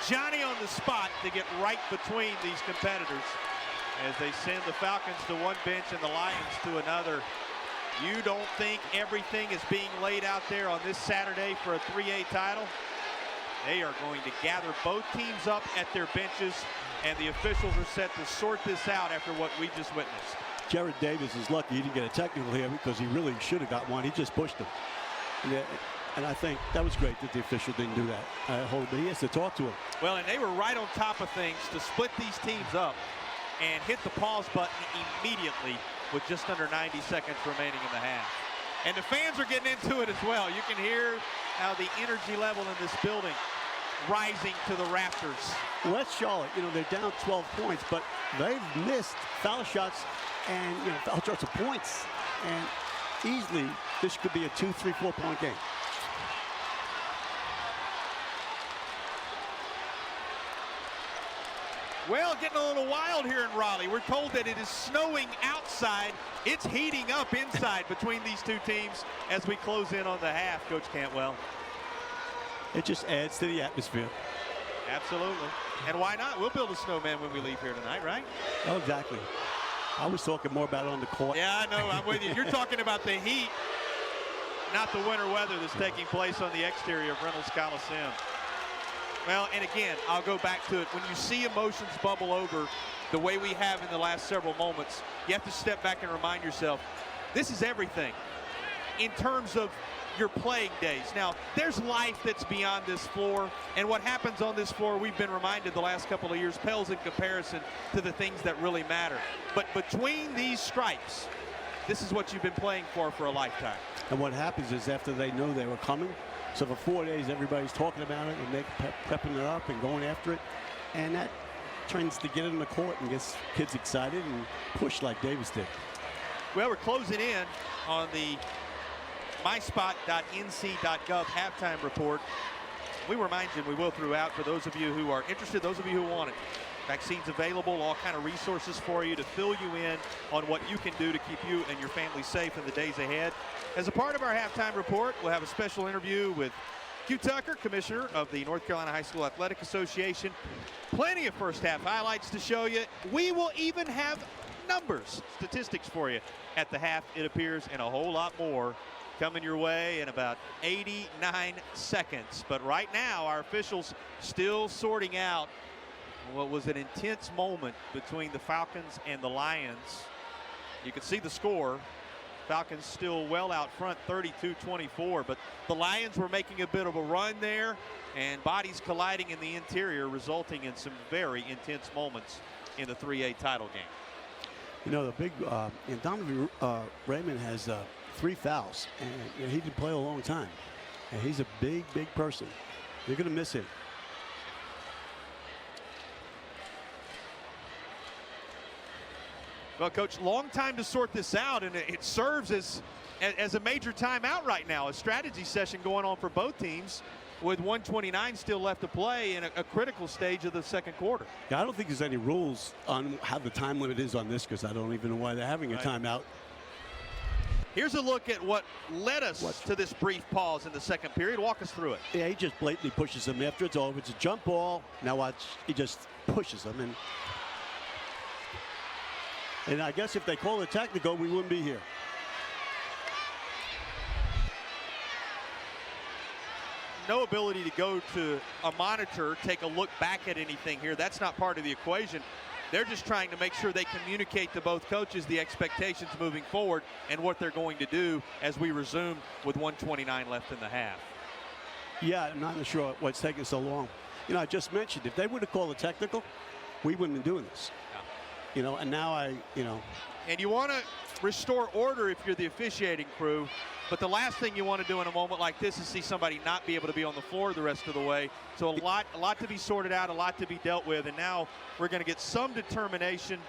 Johnny on the spot to get right between these competitors as they send the Falcons to one bench and the Lions to another. You don't think everything is being laid out there on this Saturday for a 3A title? They are going to gather both teams up at their benches, and the officials are set to sort this out after what we just witnessed. Jared Davis is lucky he didn't get a technical here because he really should have got one. He just pushed him. And I think that was great that the official didn't do that. But he has to talk to him. Well, and they were right on top of things to split these teams up and hit the pause button immediately with just under 90 seconds remaining in the half. And the fans are getting into it as well. You can hear how the energy level in this building rising to the rafters. West Charlotte, they're down 12 points, but they've missed foul shots and foul shots of points. And easily, this could be a 2, 3, 4 point game. Well, getting a little wild here in Raleigh. We're told that it is snowing outside. It's heating up inside between these two teams as we close in on the half, Coach Cantwell. It just adds to the atmosphere. Absolutely. And why not? We'll build a snowman when we leave here tonight, right? Oh, exactly. I was talking more about it on the court. Yeah, I know. I'm with you. You're talking about the heat, not the winter weather that's taking place on the exterior of Reynolds Coliseum. Well, and again, I'll go back to it. When you see emotions bubble over the way we have in the last several moments, you have to step back and remind yourself, this is everything in terms of your playing days. Now, there's life that's beyond this floor, and what happens on this floor, we've been reminded the last couple of years, pales in comparison to the things that really matter. But between these stripes, this is what you've been playing for a lifetime. And what happens is after they know they were coming, so for 4 days, everybody's talking about it and they're prepping it up and going after it. And that tends to get in the court and gets kids excited and push like Davis did. Well, we're closing in on the myspot.nc.gov halftime report. We remind you, and we will throughout, for those of you who are interested, those of you who want it. Vaccines available, all kind of resources for you to fill you in on what you can do to keep you and your family safe in the days ahead. As a part of our halftime report, we'll have a special interview with Hugh Tucker, Commissioner of the North Carolina High School Athletic Association. Plenty of first half highlights to show you. We will even have numbers, statistics for you at the half, it appears, and a whole lot more coming your way in about 89 seconds. But right now, our officials still sorting out what was an intense moment between the Falcons and the Lions. You can see the score. Falcons still well out front, 32-24, but the Lions were making a bit of a run there, and bodies colliding in the interior, resulting in some very intense moments in the 3A title game. The big Donovan Raymond has 3 fouls, and he didn't play a long time. And he's a big person. You're going to miss him. Well, Coach, long time to sort this out, and it serves as a major timeout right now, a strategy session going on for both teams with 1:29 still left to play in a critical stage of the second quarter. Yeah, I don't think there's any rules on how the time limit is on this because I don't even know why they're having a timeout. Here's a look at what led us to this brief pause in the second period. Walk us through it. Yeah, he just blatantly pushes him after it's over. It's a jump ball. Now watch, he just pushes him. And I guess if they call it technical, we wouldn't be here. No ability to go to a monitor, take a look back at anything here. That's not part of the equation. They're just trying to make sure they communicate to both coaches the expectations moving forward and what they're going to do as we resume with 1:29 left in the half. Yeah, I'm not sure what's taking so long. I just mentioned, if they would have called it technical, we wouldn't have been doing this. And now And you want to restore order if you're the officiating crew, but the last thing you want to do in a moment like this is see somebody not be able to be on the floor the rest of the way. So a lot to be sorted out, a lot to be dealt with, and now we're going to get some determination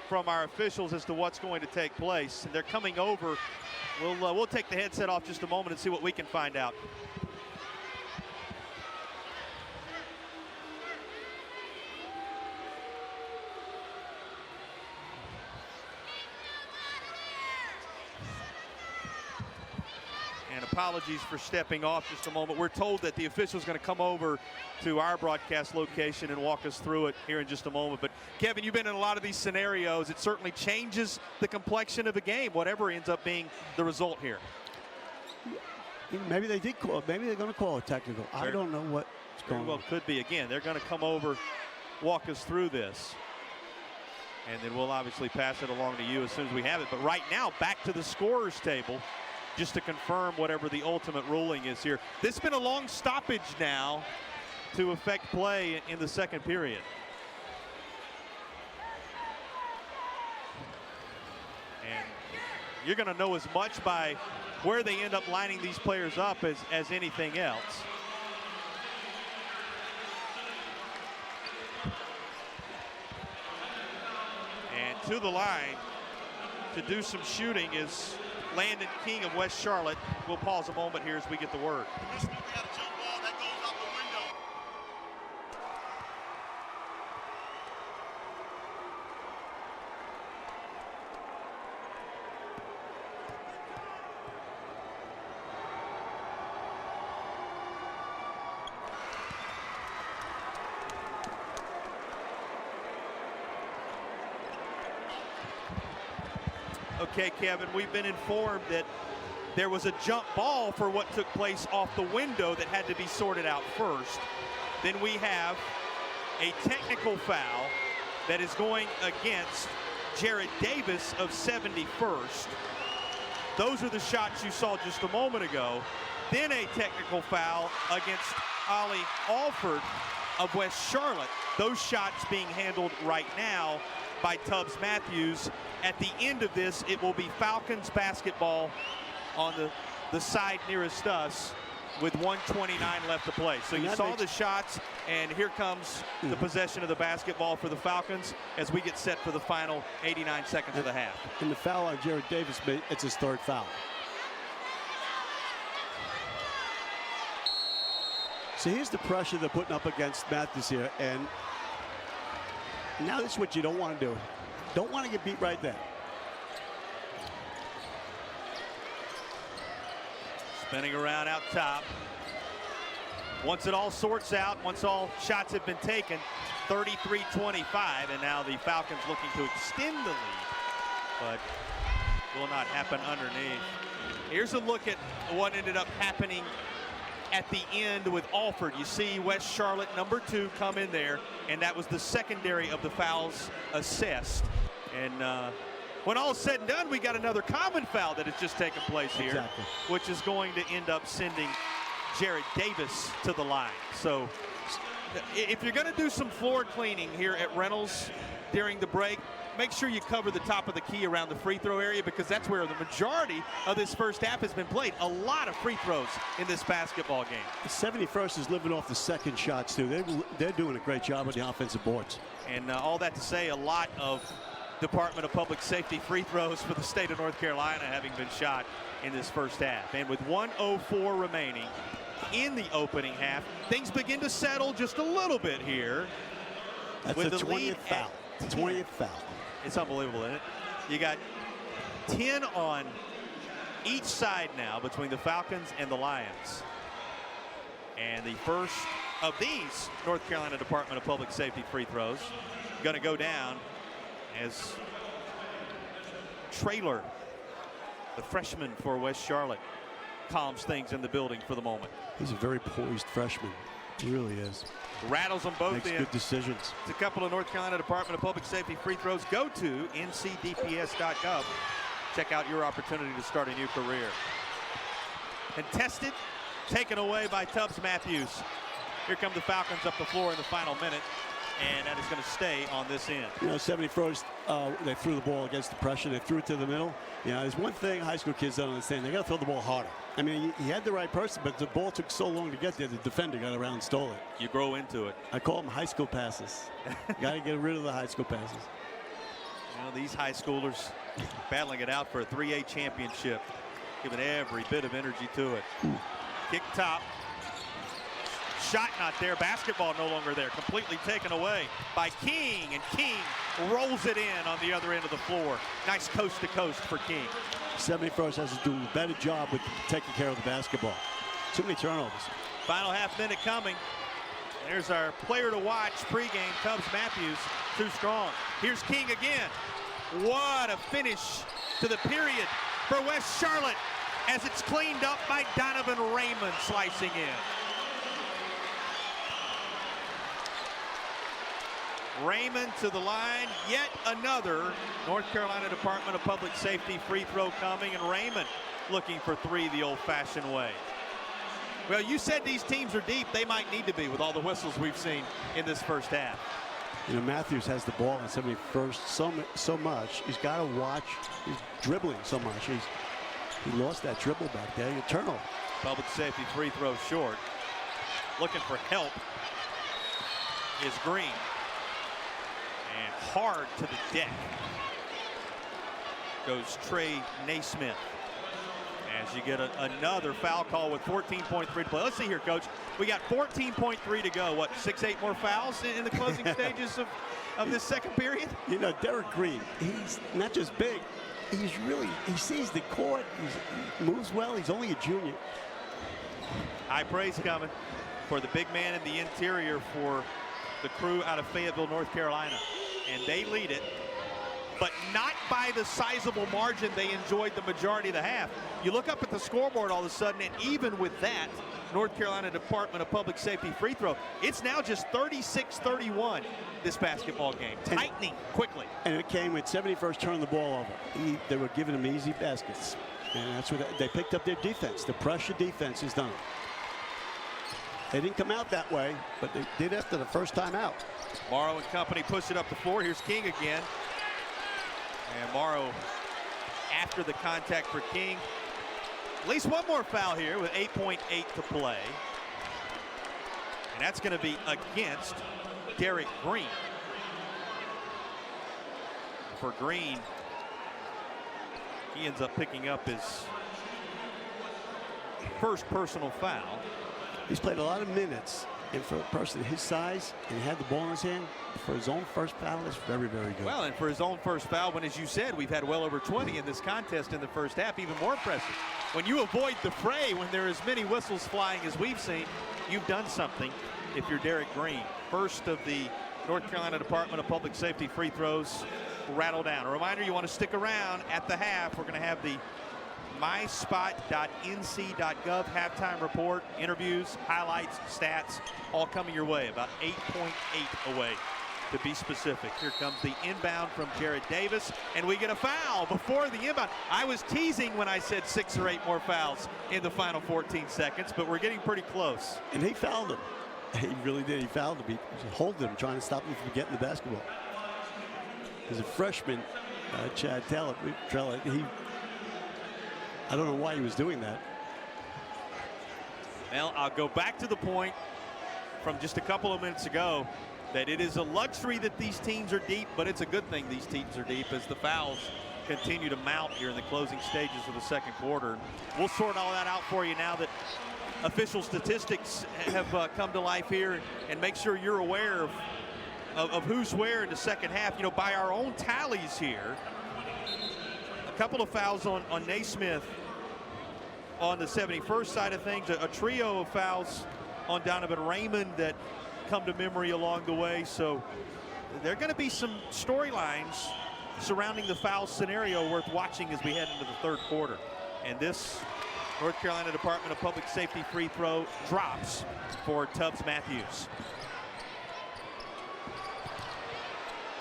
from our officials as to what's going to take place. And they're coming over. We'll take the headset off just a moment and see what we can find out. Apologies for stepping off just a moment. We're told that the official is going to come over to our broadcast location and walk us through it here in just a moment. But Kevin, you've been in a lot of these scenarios. It certainly changes the complexion of a game, whatever ends up being the result here. Maybe they did call. Maybe they're going to call it technical. I don't know what's going Very on. well could be. Again, they're going to come over, walk us through this. And then we'll obviously pass it along to you as soon as we have it. But right now, back to the scorer's table, just to confirm whatever the ultimate ruling is here. This has been a long stoppage now to affect play in the second period. And you're going to know as much by where they end up lining these players up as anything else. And to the line to do some shooting is Landon King of West Charlotte. We'll pause a moment here as we get the word. Okay, Kevin, we've been informed that there was a jump ball for what took place off the window that had to be sorted out first. Then we have a technical foul that is going against Jared Davis of 71st. Those are the shots you saw just a moment ago. Then a technical foul against Ollie Alford of West Charlotte. Those shots being handled right now by Tubbs Matthews. At the end of this, it will be Falcons basketball on the side nearest us with 1:29 left to play. So you saw the shots, and here comes the possession of the basketball for the Falcons as we get set for the final 89 seconds of the half. And the foul on Jared Davis, it's his third foul. So here's the pressure they're putting up against Matthews here, and now this is what you don't want to do. Don't want to get beat right there. Spinning around out top. Once it all sorts out, once all shots have been taken, 33-25, and now the Falcons looking to extend the lead, but will not happen underneath. Here's a look at what ended up happening at the end with Alford. You see West Charlotte #2 come in there, and that was the secondary of the fouls assessed. And when all is said and done, we got another common foul that has just taken place here, which is going to end up sending Jared Davis to the line. So if you're going to do some floor cleaning here at Reynolds during the break, make sure you cover the top of the key around the free throw area, because that's where the majority of this first half has been played. A lot of free throws in this basketball game. The 71st is living off the second shots, too. They're doing a great job on the offensive boards. And all that to say, a lot of Department of Public Safety free throws for the state of North Carolina having been shot in this first half. And with 1:04 remaining in the opening half, things begin to settle just a little bit here. That's with the the 20th lead foul. 20th foul. It's unbelievable, isn't it? You got 10 on each side now between the Falcons and the Lions. And the first of these North Carolina Department of Public Safety free throws going to go down as Traylor, the freshman for West Charlotte, calms things in the building for the moment. He's a very poised freshman. He really is. Rattles them both Makes in. good decisions. It's a couple of North Carolina Department of Public Safety free throws. Go to ncdps.gov. Check out your opportunity to start a new career. Contested, taken away by Tubbs Matthews. Here come the Falcons up the floor in the final minute, and that is going to stay on this end. You know, 71st, they threw the ball against the pressure. They threw it to the middle. You know, there's one thing high school kids don't understand. They got to throw the ball harder. I mean, he had the right person, but the ball took so long to get there, the defender got around and stole it. You grow into it. I call them high school passes. Got to get rid of the high school passes. You know, these high schoolers battling it out for a 3A championship, giving every bit of energy to it. Kick top. Shot not there. Basketball no longer there. Completely taken away by King, and King rolls it in on the other end of the floor. Nice coast to coast for King. 71st has to do a better job with taking care of the basketball. Too many turnovers. Final half minute coming. There's our player to watch pregame, Tubbs Matthews, too strong. Here's King again. What a finish to the period for West Charlotte. as it's cleaned up by Donovan Raymond slicing in. Raymond to the line, yet another North Carolina Department of Public Safety free throw coming, and Raymond looking for three the old-fashioned way. Well, you said these teams are deep. They might need to be with all the whistles we've seen in this first half. You know, Matthews has the ball in 71st so much. He's got to watch. He's dribbling so much. He lost that dribble back there. You turnover. Public safety free throw short. Looking for help is Green. And hard to the deck goes Trey Naismith. As you get another foul call with 14.3 to play. Let's see here, Coach. We got 14.3 to go. What, 6-8 more fouls in the closing stages of this second period? You know, Derek Green, he's not just big. He sees the court. He moves well. He's only a junior. High praise coming for the big man in the interior for the Crew out of Fayetteville, North Carolina. And they lead it, but not by the sizable margin they enjoyed the majority of the half. You look up at the scoreboard all of a sudden, and even with that North Carolina Department of Public Safety free throw, it's now just 36-31 this basketball game, tightening quickly. And it came with 71st turn the ball over. They were giving them easy baskets, and that's what they picked up their defense. The pressure defense has done it. They didn't come out that way, but they did after the first time out. Morrow and company push it up the floor. Here's King again. And Morrow, after the contact for King, at least one more foul here with 8.8 to play. And that's going to be against Derek Green. For Green, he ends up picking up his first personal foul. He's played a lot of minutes, and for a person his size and had the ball in his hand, for his own first foul, is very, very good. Well, and for his own first foul, when, as you said, we've had well over 20 in this contest in the first half, even more impressive. When you avoid the fray, when there are as many whistles flying as we've seen, you've done something if you're Derek Green. First of the North Carolina Department of Public Safety free throws rattle down. A reminder, you want to stick around at the half. We're going to have the myspot.nc.gov halftime report, interviews, highlights, stats, all coming your way. About 8.8 away, to be specific. Here comes the inbound from Jared Davis, and we get a foul before the inbound. I was teasing when I said 6 or 8 more fouls in the final 14 seconds, but we're getting pretty close. And he fouled him. He really did. He fouled him. He was holding him, trying to stop him from getting the basketball. As a freshman, Chad Trella, I don't know why he was doing that. Well, I'll go back to the point from just a couple of minutes ago that it is a luxury that these teams are deep, but it's a good thing these teams are deep as the fouls continue to mount here in the closing stages of the second quarter. We'll sort all that out for you now that official statistics have come to life here, and make sure you're aware of who's where in the second half. You know, by our own tallies here, a couple of fouls on Naismith on the 71st side of things, a trio of fouls on Donovan Raymond that come to memory along the way. So there are going to be some storylines surrounding the foul scenario worth watching as we head into the third quarter. And this North Carolina Department of Public Safety free throw drops for Tubbs Matthews.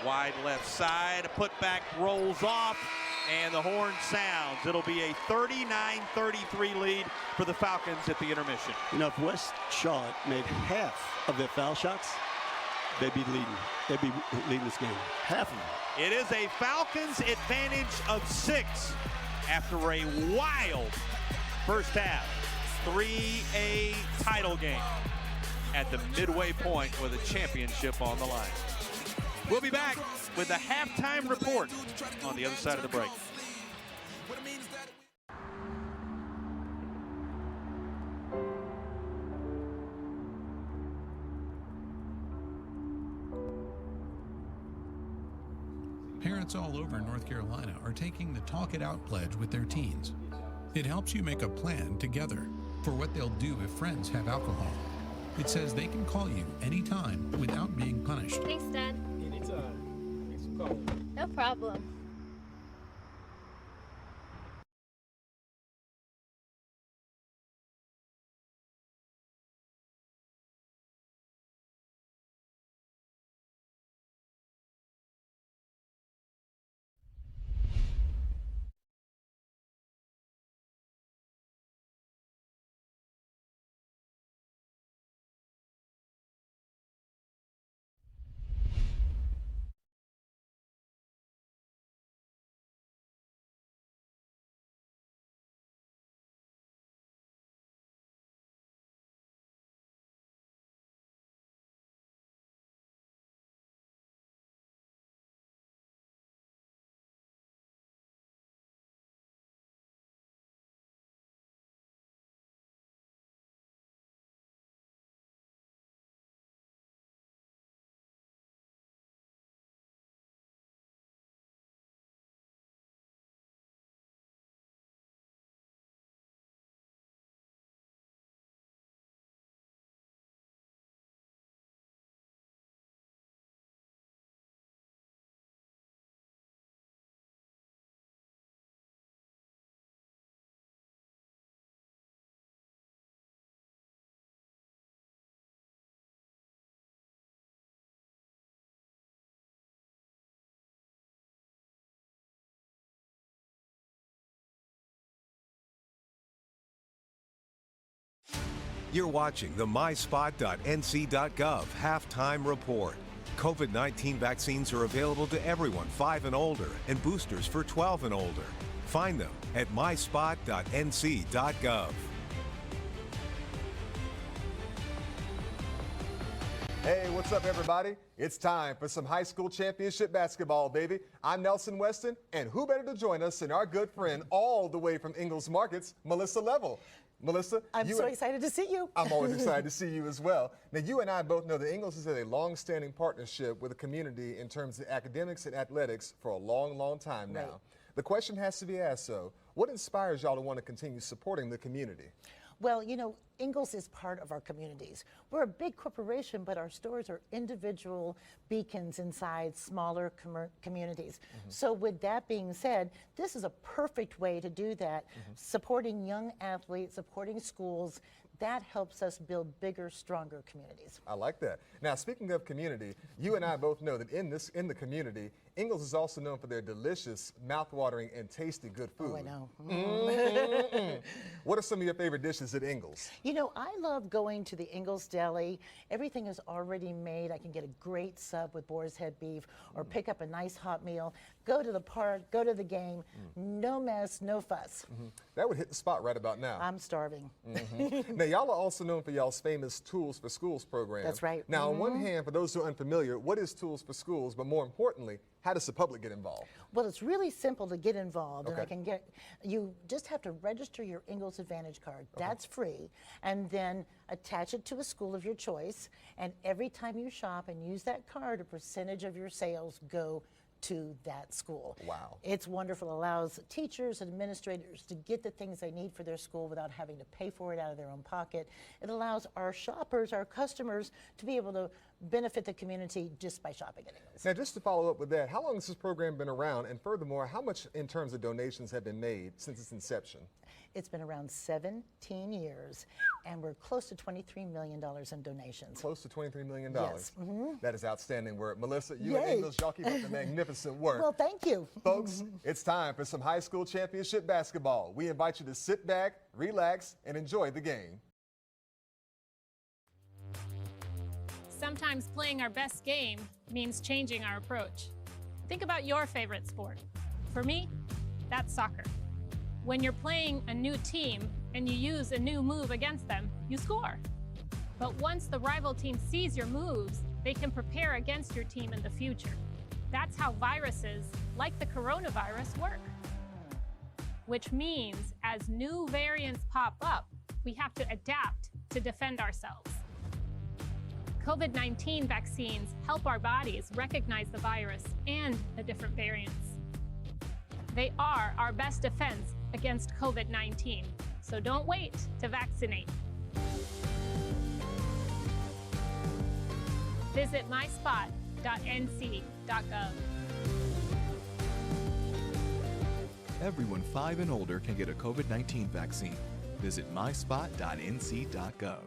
Wide left side, a putback rolls off, and the horn sounds. It'll be a 39-33 lead for the Falcons at the intermission. You know, if West Charlotte made half of their foul shots, they'd be leading. They'd be leading this game. Half of them. It is a Falcons advantage of 6 after a wild first half. 3A title game at the midway point with a championship on the line. We'll be back with the halftime report on the other side of the break. Parents all over North Carolina are taking the Talk It Out pledge with their teens. It helps you make a plan together for what they'll do if friends have alcohol. It says they can call you anytime without being punished. Thanks, Dad. Anytime. Thanks for calling. No problem. You're watching the myspot.nc.gov halftime report. COVID-19 vaccines are available to everyone 5 and older and boosters for 12 and older. Find them at myspot.nc.gov. Hey, what's up, everybody? It's time for some high school championship basketball, baby. I'm Nelson Weston, and who better to join us than our good friend all the way from Ingalls Markets, Melissa Level. Melissa, I'm so excited to see you. I'm always excited to see you as well. Now, you and I both know that Ingalls has had a long-standing partnership with the community in terms of academics and athletics for a long, long time now. Right. The question has to be asked, so what inspires y'all to want to continue supporting the community? Well, you know, Ingalls is part of our communities. We're a big corporation, but our stores are individual beacons inside smaller communities. So with that being said, this is a perfect way to do that, supporting young athletes, supporting schools. That helps us build bigger, stronger communities. I like that. Now, speaking of community, you and I both know that in the community, Ingalls is also known for their delicious, mouth-watering, and tasty good food. Oh, I know. What are some of your favorite dishes at Ingalls? You know, I love going to the Ingalls Deli. Everything is already made. I can get a great sub with boar's head beef or pick up a nice hot meal, go to the park, go to the game. No mess, no fuss. That would hit the spot right about now. I'm starving. Now, y'all are also known for y'all's famous Tools for Schools program. That's right. Now, on one hand, for those who are unfamiliar, what is Tools for Schools? But more importantly, how does the public get involved? Well, it's really simple to get involved, and Okay. you just have to register your Ingalls Advantage card. That's free, and then attach it to a school of your choice, and every time you shop and use that card, a percentage of your sales go to that school. Wow. It's wonderful. It allows teachers and administrators to get the things they need for their school without having to pay for it out of their own pocket. It allows our shoppers, our customers, to be able to benefit the community just by shopping at Ingalls. Now, just to follow up with that, how long has this program been around? And furthermore, how much in terms of donations have been made since its inception? It's been around 17 years, and we're close to $23 million in donations. Close to $23 million. Yes. That is outstanding work. Melissa, you and Yay. Ingalls, y'all keep up the magnificent work. Well, thank you. Folks, it's time for some high school championship basketball. We invite you to sit back, relax, and enjoy the game. Sometimes playing our best game means changing our approach. Think about your favorite sport. For me, that's soccer. When you're playing a new team and you use a new move against them, you score. But once the rival team sees your moves, they can prepare against your team in the future. That's how viruses, like the coronavirus, work. Which means as new variants pop up, we have to adapt to defend ourselves. COVID-19 vaccines help our bodies recognize the virus and the different variants. They are our best defense against COVID-19, so don't wait to vaccinate. Visit myspot.nc.gov. Everyone 5 and older can get a COVID-19 vaccine. Visit myspot.nc.gov.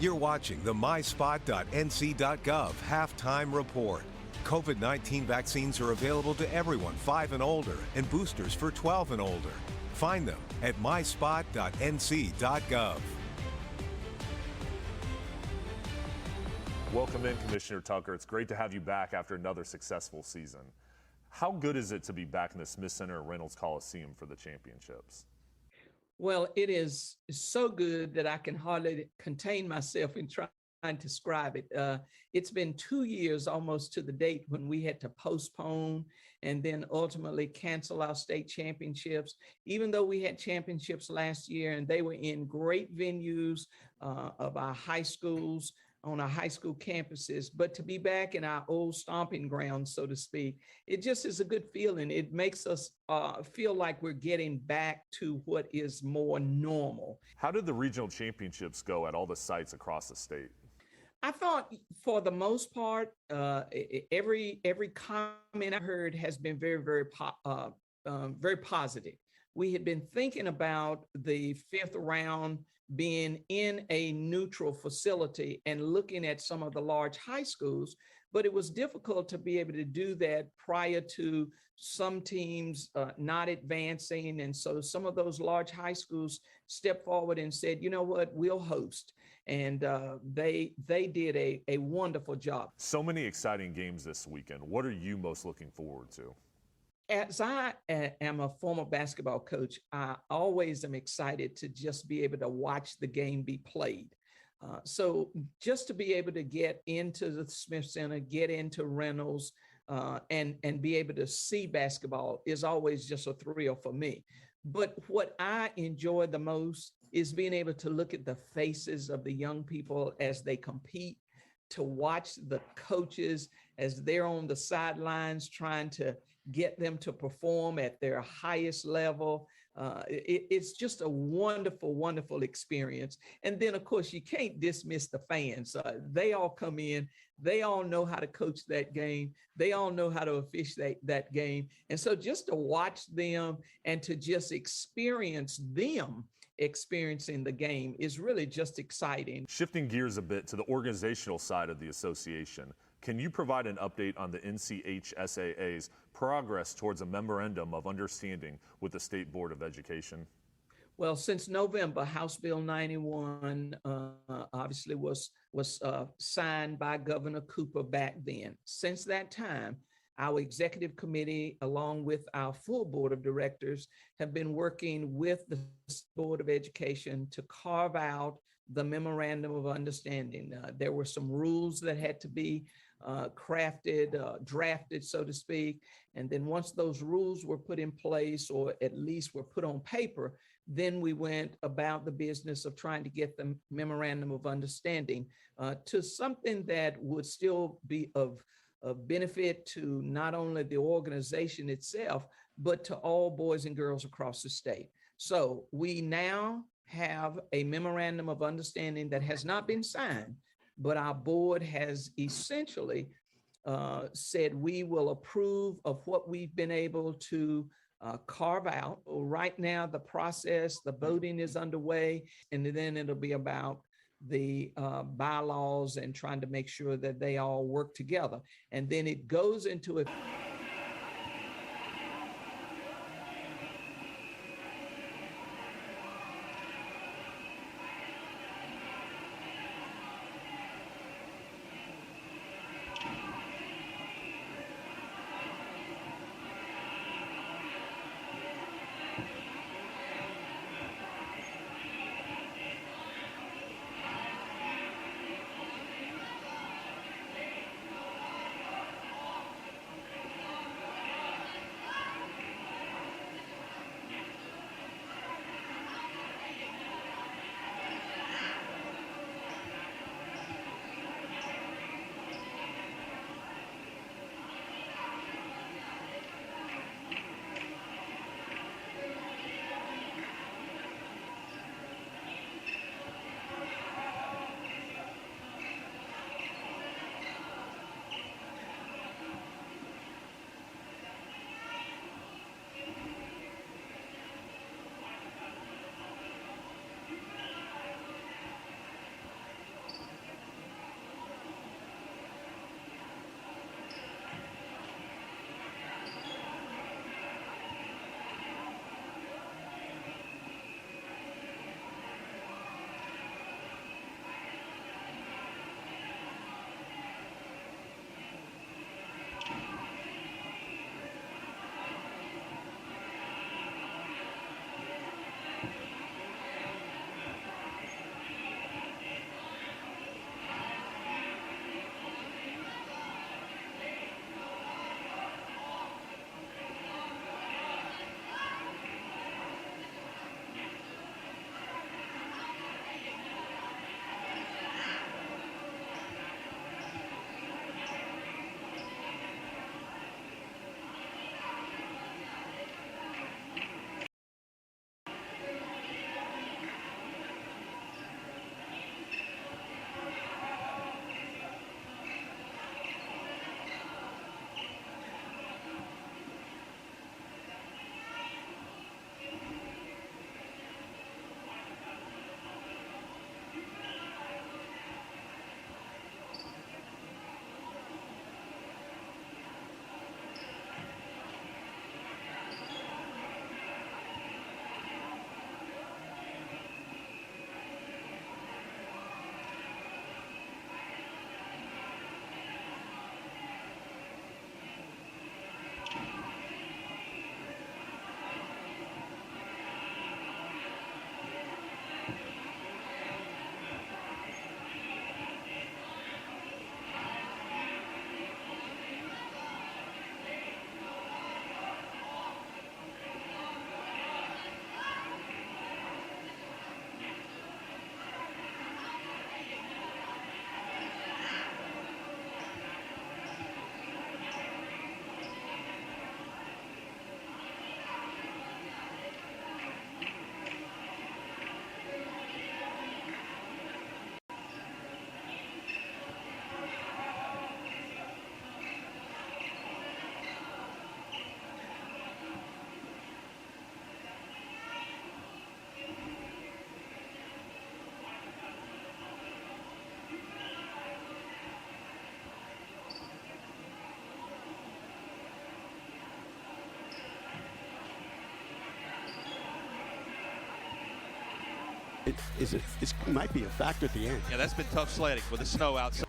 You're watching the myspot.nc.gov halftime report. COVID-19 vaccines are available to everyone 5 and older and boosters for 12 and older. Find them at myspot.nc.gov. Welcome in, Commissioner Tucker. It's great to have you back after another successful season. How good is it to be back in the Smith Center at Reynolds Coliseum for the championships? Well, it is so good that I can hardly contain myself in trying to describe it. It's been 2 years almost to the date when we had to postpone and then ultimately cancel our state championships, even though we had championships last year and they were in great venues of our high schools, on our high school campuses, but to be back in our old stomping grounds, so to speak, it just is a good feeling. It makes us feel like we're getting back to what is more normal. How did the regional championships go at all the sites across the state? I thought for the most part, every comment I heard has been very positive. We had been thinking about the 5th round being in a neutral facility and looking at some of the large high schools, but it was difficult to be able to do that prior to some teams not advancing. And so some of those large high schools stepped forward and said, you know what, we'll host. And they did a wonderful job. So many exciting games this weekend. What are you most looking forward to? As I am a former basketball coach, I always am excited to just be able to watch the game be played. So just to be able to get into the Smith Center, get into Reynolds, and be able to see basketball is always just a thrill for me. But what I enjoy the most is being able to look at the faces of the young people as they compete, to watch the coaches as they're on the sidelines trying to get them to perform at their highest level. It's just a wonderful, wonderful experience. And then, of course, you can't dismiss the fans. They all come in. They all know how to coach that game. They all know how to officiate that game. And so just to watch them and to just experience them experiencing the game is really just exciting. Shifting gears a bit to the organizational side of the association, can you provide an update on the NCHSAA's progress towards a memorandum of understanding with the State Board of Education? Well, since November, House Bill 91 obviously was signed by Governor Cooper back then. Since that time, our executive committee, along with our full board of directors, have been working with the Board of Education to carve out the memorandum of understanding. There were some rules that had to be crafted, drafted, so to speak. And then once those rules were put in place, or at least were put on paper, then we went about the business of trying to get the memorandum of understanding to something that would still be of benefit to not only the organization itself, but to all boys and girls across the state. So we now have a memorandum of understanding that has not been signed, but our board has essentially said we will approve of what we've been able to carve out. Right now, the process, the voting is underway, and then it'll be about the bylaws and trying to make sure that they all work together. And then it goes into a it might be a factor at the end. Yeah, that's been tough sledding with the snow outside.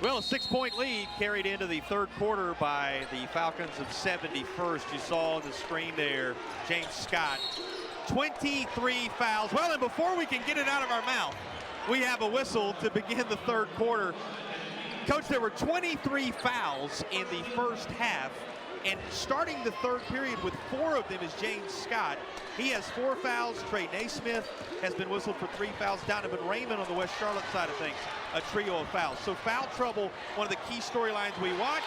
Well, a 6-point lead carried into the third quarter by the Falcons of 71st. You saw on the screen there, James Scott, 23 fouls. Well, and before we can get it out of our mouth, we have a whistle to begin the third quarter. Coach, there were 23 fouls in the first half, and starting the third period with 4 of them is James Scott. He has 4 fouls. Trey Naismith has been whistled for 3 fouls. Donovan Raymond on the West Charlotte side of things, a trio of fouls. So foul trouble, one of the key storylines we watch.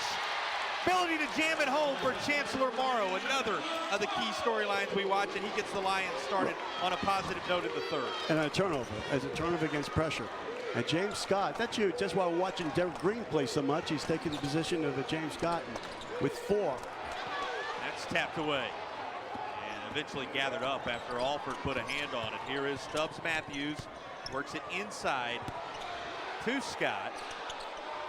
Ability to jam it home for Chancellor Morrow, another of the key storylines we watch, and he gets the Lions started on a positive note in the third. And a turnover, as a turnover against pressure. And James Scott, that's you, just while watching Derek Green play so much, he's taking the position of a James Scott with 4. That's tapped away and eventually gathered up after Alford put a hand on it. Here is Stubbs Matthews, works it inside to Scott.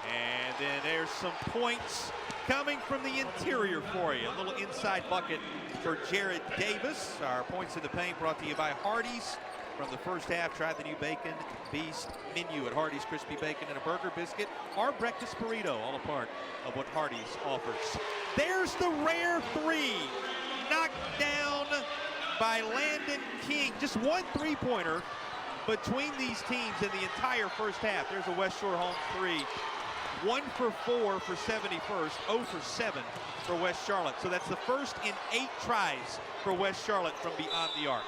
And then there's some points coming from the interior for you. A little inside bucket for Jared Davis. Our points in the paint brought to you by Hardee's. From the first half, try the new Bacon Beast menu at Hardee's. Crispy bacon and a burger biscuit. Our breakfast burrito, all a part of what Hardee's offers. There's the rare 3. Knocked down by Landon King. Just one three-pointer between these teams in the entire first half. There's a West Shore home 3. 1 for 4 for 71st, 0 for 7 for West Charlotte. So that's the first in 8 tries for West Charlotte from beyond the arc.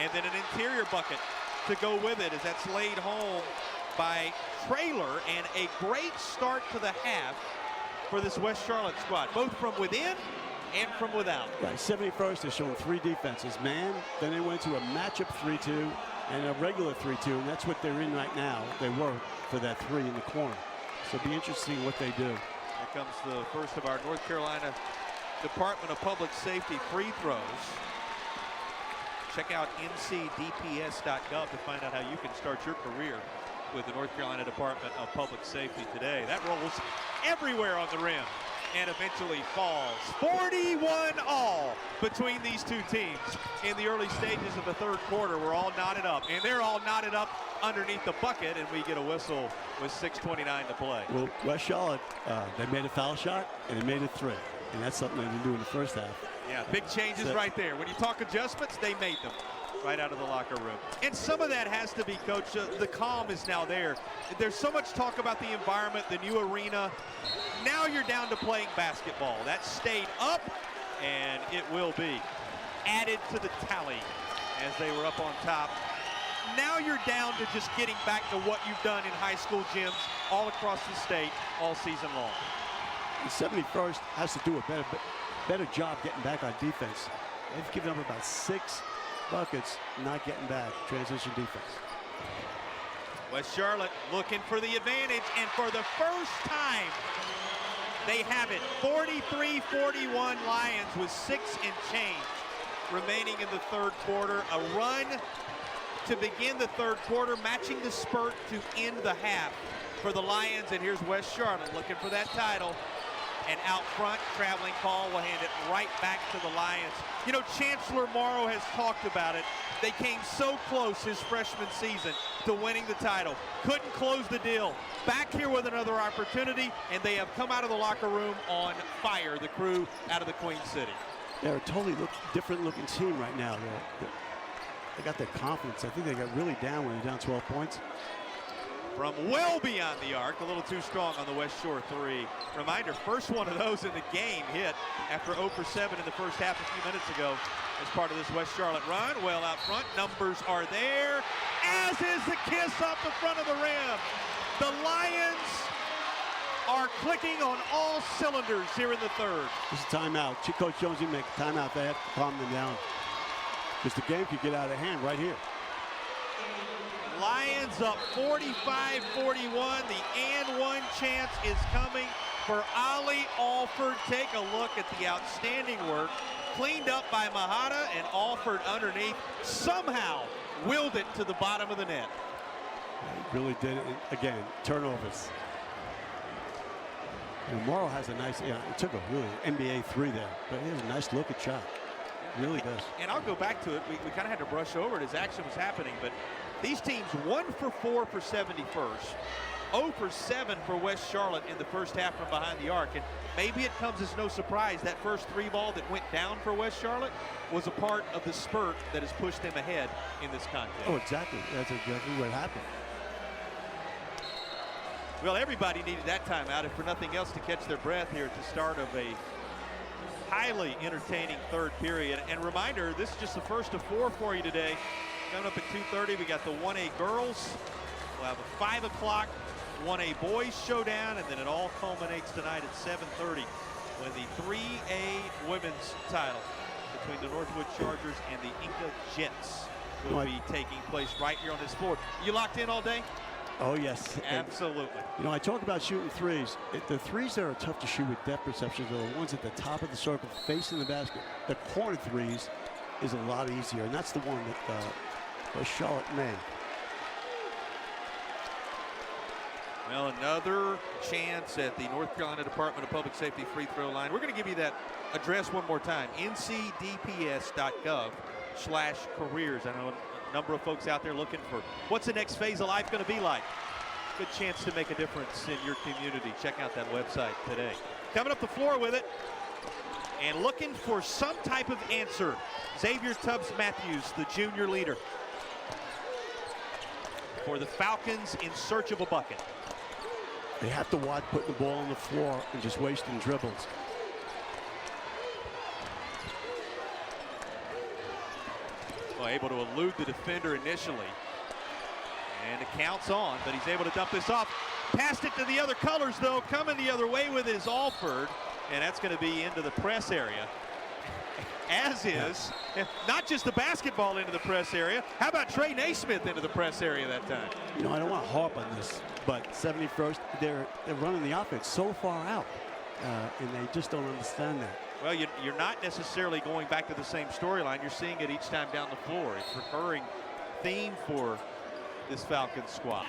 And then an interior bucket to go with it as that's laid home by Traylor, and a great start to the half for this West Charlotte squad, both from within and from without. Right, 71st has shown 3 defenses, man, then they went to a matchup 3-2 and a regular 3-2, and that's what they're in right now. They were for that 3 in the corner. So it'll be interesting what they do. Here comes the first of our North Carolina Department of Public Safety free throws. Check out ncdps.gov to find out how you can start your career with the North Carolina Department of Public Safety today. That rolls everywhere on the rim and eventually falls. 41 all between these two teams in the early stages of the third quarter. We're all knotted up, and they're all knotted up underneath the bucket, and we get a whistle with 6:29 to play. Well, West Charlotte, they made a foul shot, and they made a 3. And that's something they didn't do in the first half. Yeah, big changes right there. When you talk adjustments, they made them right out of the locker room. And some of that has to be, Coach, the calm is now there. There's so much talk about the environment, the new arena. Now you're down to playing basketball. That stayed up, and it will be added to the tally as they were up on top now you're down to just getting back to what you've done in high school gyms all across the state all season long. The 71st has to do a better job getting back on defense. They've given up about 6 buckets, not getting back. Transition defense. West Charlotte looking for the advantage, and for the first time, they have it. 43-41 Lions with 6 and change remaining in the third quarter. A run to begin the third quarter, matching the spurt to end the half for the Lions. And here's West Charlotte looking for that title. And out front, traveling call will hand it right back to the Lions. You know, Chancellor Morrow has talked about it. They came so close his freshman season to winning the title. Couldn't close the deal. Back here with another opportunity, and they have come out of the locker room on fire, the crew out of the Queen City. They're a totally different looking team right now. They got their confidence. I think they got really down when they're down 12 points. From well beyond the arc, a little too strong on the West Shore three. Reminder, first one of those in the game hit after 0 for 7 in the first half a few minutes ago as part of this West Charlotte run. Well out front, numbers are there, as is the kiss off the front of the rim. The Lions are clicking on all cylinders here in the third. This is a timeout. Coach Jones, you make a timeout. They have to calm them down because the game could get out of hand right here. Lions up 45-41. The and one chance is coming for Ali Alford. Take a look at the outstanding work. Cleaned up by Mahata, and Alford underneath somehow willed it to the bottom of the net. He really did it. Again, turnovers. And Morrow has a nice, it took a really NBA 3 there, but he has a nice looking shot. Really does. And I'll go back to it. We kind of had to brush over it as action was happening, but these teams 1 for 4 for 71st, 0 for 7 for West Charlotte in the first half from behind the arc. And maybe it comes as no surprise that first 3 ball that went down for West Charlotte was a part of the spurt that has pushed them ahead in this contest. Oh, exactly. That's exactly what happened. Well, everybody needed that timeout, if for nothing else, to catch their breath here at the start of a highly entertaining third period. And reminder, this is just the first of 4 for you today. Coming up at 2:30, we got the 1A girls. We'll have a 5 o'clock 1A boys showdown, and then it all culminates tonight at 7:30 when the 3A women's title between the Northwood Chargers and the Inca Jets will be taking place right here on this floor. You locked in all day? Oh, yes. Absolutely. You know, I talk about shooting threes. The threes that are tough to shoot with depth perception are the ones at the top of the circle facing the basket. The corner threes is a lot easier, and that's the one that Charlotte made. Well, another chance at the North Carolina Department of Public Safety free throw line. We're going to give you that address one more time, ncdps.gov/careers. I know a number of folks out there looking for what's the next phase of life going to be like. Good chance to make a difference in your community. Check out that website today. Coming up the floor with it and looking for some type of answer, Xavier Tubbs-Matthews, the junior leader for the Falcons in search of a bucket. They have to watch putting the ball on the floor and just wasting dribbles. Well, able to elude the defender initially. And it counts on, but he's able to dump this off. Passed it to the other colors, though. Coming the other way with it is Alford. And that's going to be into the press area. As is, not just the basketball into the press area. How about Trey Naismith into the press area that time? You know, I don't want to harp on this, but 71st, they're running the offense so far out, and they just don't understand that. Well, you're not necessarily going back to the same storyline. You're seeing it each time down the floor. It's a recurring theme for this Falcons squad.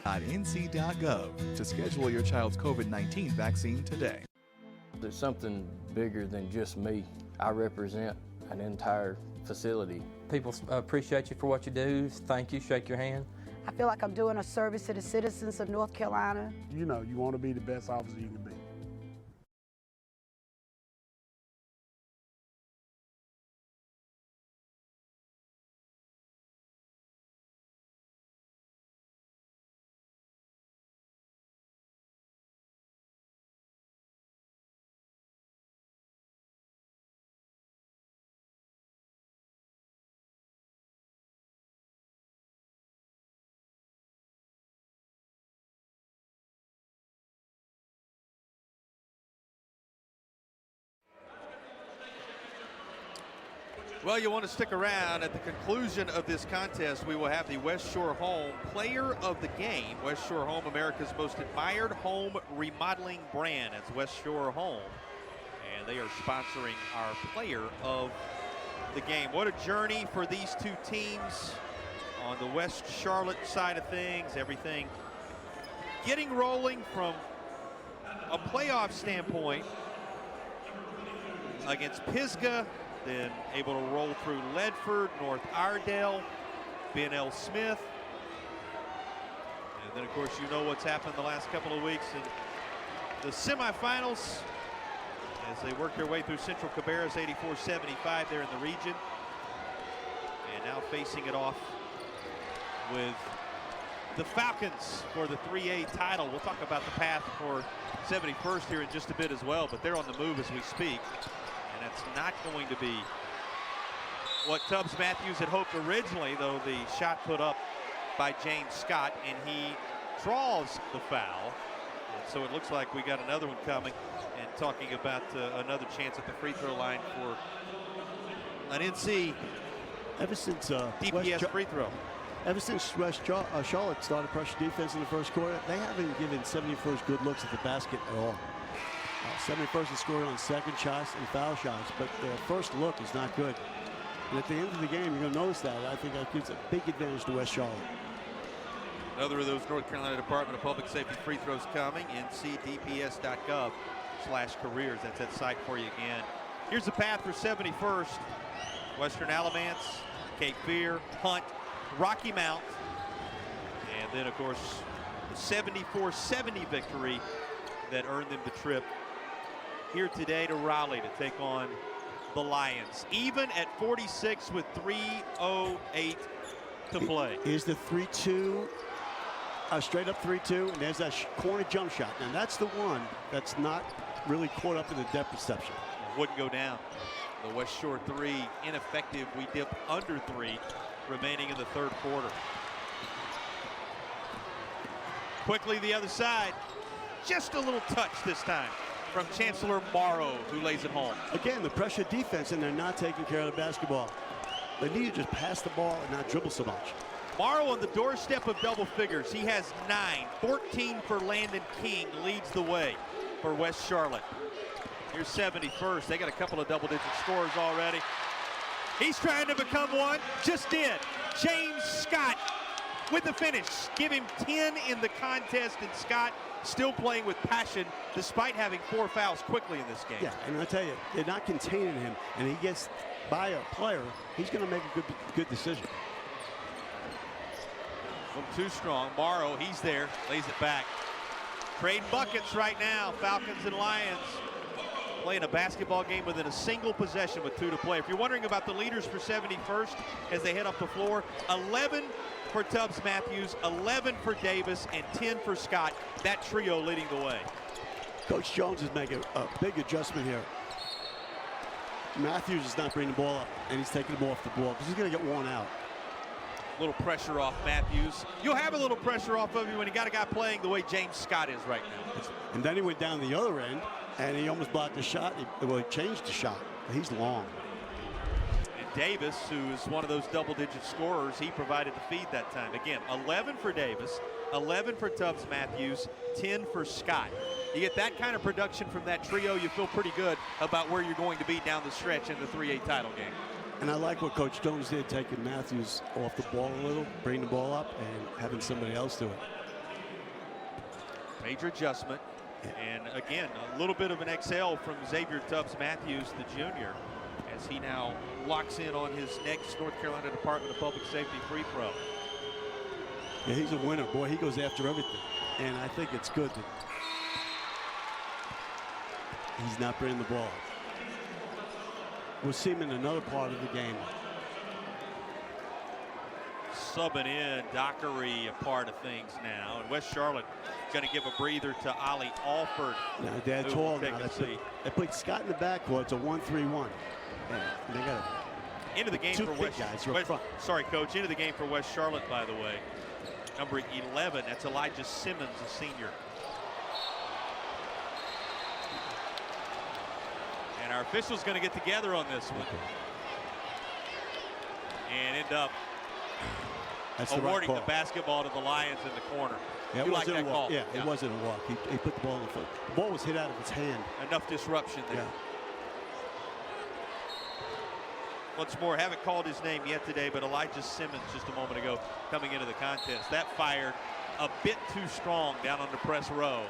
.nc.gov to schedule your child's COVID-19 vaccine today. There's something bigger than just me. I represent an entire facility. People appreciate you for what you do. Thank you. Shake your hand. I feel like I'm doing a service to the citizens of North Carolina. You know, you want to be the best officer you can be. Well, you want to stick around. At the conclusion of this contest, we will have the West Shore Home Player of the Game. West Shore Home, America's most admired home remodeling brand. That's West Shore Home, and they are sponsoring our Player of the Game. What a journey for these two teams on the West Charlotte side of things. Everything getting rolling from a playoff standpoint against Pisgah, then able to roll through Ledford, North Iredell, Ben L. Smith. And then, of course, you know what's happened the last couple of weeks in the semifinals as they work their way through Central Cabarrus 84-75 there in the region. And now facing it off with the Falcons for the 3A title. We'll talk about the path for 71st here in just a bit as well, but they're on the move as we speak. And that's not going to be what Tubbs Matthews had hoped originally, though the shot put up by James Scott, and he draws the foul. And so it looks like we got another one coming, and talking about another chance at the free throw line for an NC ever since DPS free throw. Ever since West Charlotte started pressure defense in the first quarter, they haven't given 71st good looks at the basket at all. 71st is scoring on second shots and foul shots, but their first look is not good. And at the end of the game, you're going to notice that. I think that gives a big advantage to West Charlotte. Another of those North Carolina Department of Public Safety free throws coming. ncdps.gov/careers. That's that site for you again. Here's the path for 71st. Western Alamance, Cape Fear, Hunt, Rocky Mount, and then, of course, the 74-70 victory that earned them the trip here today to Raleigh to take on the Lions. Even at 46 with 3:08 to play. Here's the 3-2, straight up 3-2, and there's that corner jump shot. Now that's the one that's not really caught up in the depth perception. Wouldn't go down. The West Shore three ineffective. We dip under 3 remaining in the third quarter. Quickly the other side. Just a little touch this time from Chancellor Morrow, who lays it home. Again, the pressure defense, and they're not taking care of the basketball. They need to just pass the ball and not dribble so much. Morrow on the doorstep of double figures. He has 9. 14 for Landon King leads the way for West Charlotte. Here's 71st. They got a couple of double-digit scores already. He's trying to become one. Just did. James Scott with the finish. Give him 10 in the contest, and Scott still playing with passion despite having 4 fouls quickly in this game. Yeah, and I tell you, they're not containing him, and he gets by a player, he's going to make a good decision. From too strong. Morrow, he's there, lays it back. Trading buckets right now, Falcons and Lions. Playing a basketball game within a single possession with 2 to play. If you're wondering about the leaders for 71st as they head up the floor, 11 for Tubbs Matthews, 11 for Davis, and 10 for Scott. That trio leading the way. Coach Jones is making a big adjustment here. Matthews is not bringing the ball up, and he's taking the ball off the ball because he's going to get worn out. A little pressure off Matthews. You'll have a little pressure off of you when you got a guy playing the way James Scott is right now. And then he went down the other end, and he almost blocked the shot. He changed the shot. He's long. And Davis, who is one of those double-digit scorers, he provided the feed that time. Again, 11 for Davis, 11 for Tubbs Matthews, 10 for Scott. You get that kind of production from that trio, you feel pretty good about where you're going to be down the stretch in the 3A title game. And I like what Coach Jones did, taking Matthews off the ball a little, bringing the ball up, and having somebody else do it. Major adjustment. And again, a little bit of an exhale from Xavier Tubbs Matthews, the junior, as he now locks in on his next North Carolina Department of Public Safety free throw. Yeah, he's a winner. Boy, he goes after everything. And I think it's good that he's not bringing the ball. We'll see him in another part of the game. Subbing in, Dockery a part of things now. And West Charlotte going to give a breather to Ollie Alford. Now, they're tall now. They put Scott in the backcourt. It's a 1-3-1. And they got into the game two for big guys up front. Sorry, Coach. Into the game for West Charlotte, by the way. Number 11, that's Elijah Simmons, a senior. And our officials going to get together on this one. And end up awarding the basketball to the Lions in the corner. Yeah, you like that call? Yeah, it wasn't a walk. He put the ball in the foot. The ball was hit out of his hand. Enough disruption there. Yeah. Once more, haven't called his name yet today, but Elijah Simmons just a moment ago coming into the contest. That fired a bit too strong down on the press row.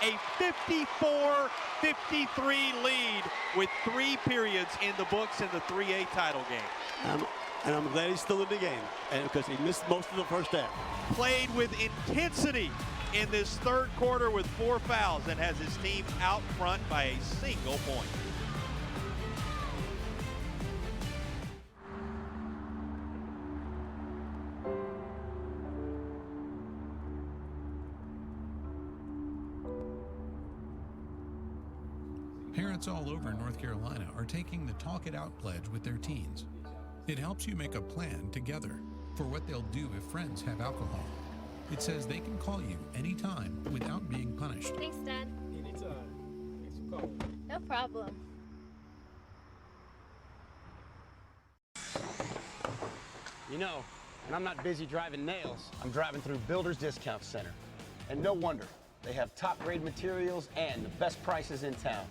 A 54-53 lead with 3 periods in the books in the 3A title game. And I'm glad he's still in the game, and because he missed most of the first half. Played with intensity in this third quarter with 4 fouls and has his team out front by a single point. Parents all over North Carolina are taking the Talk It Out pledge with their teens. It helps you make a plan together for what they'll do if friends have alcohol. It says they can call you anytime without being punished. Thanks, Dad. Anytime. Thanks for calling. No problem. You know, when I'm not busy driving nails, I'm driving through Builders Discount Center. And no wonder. They have top-grade materials and the best prices in town.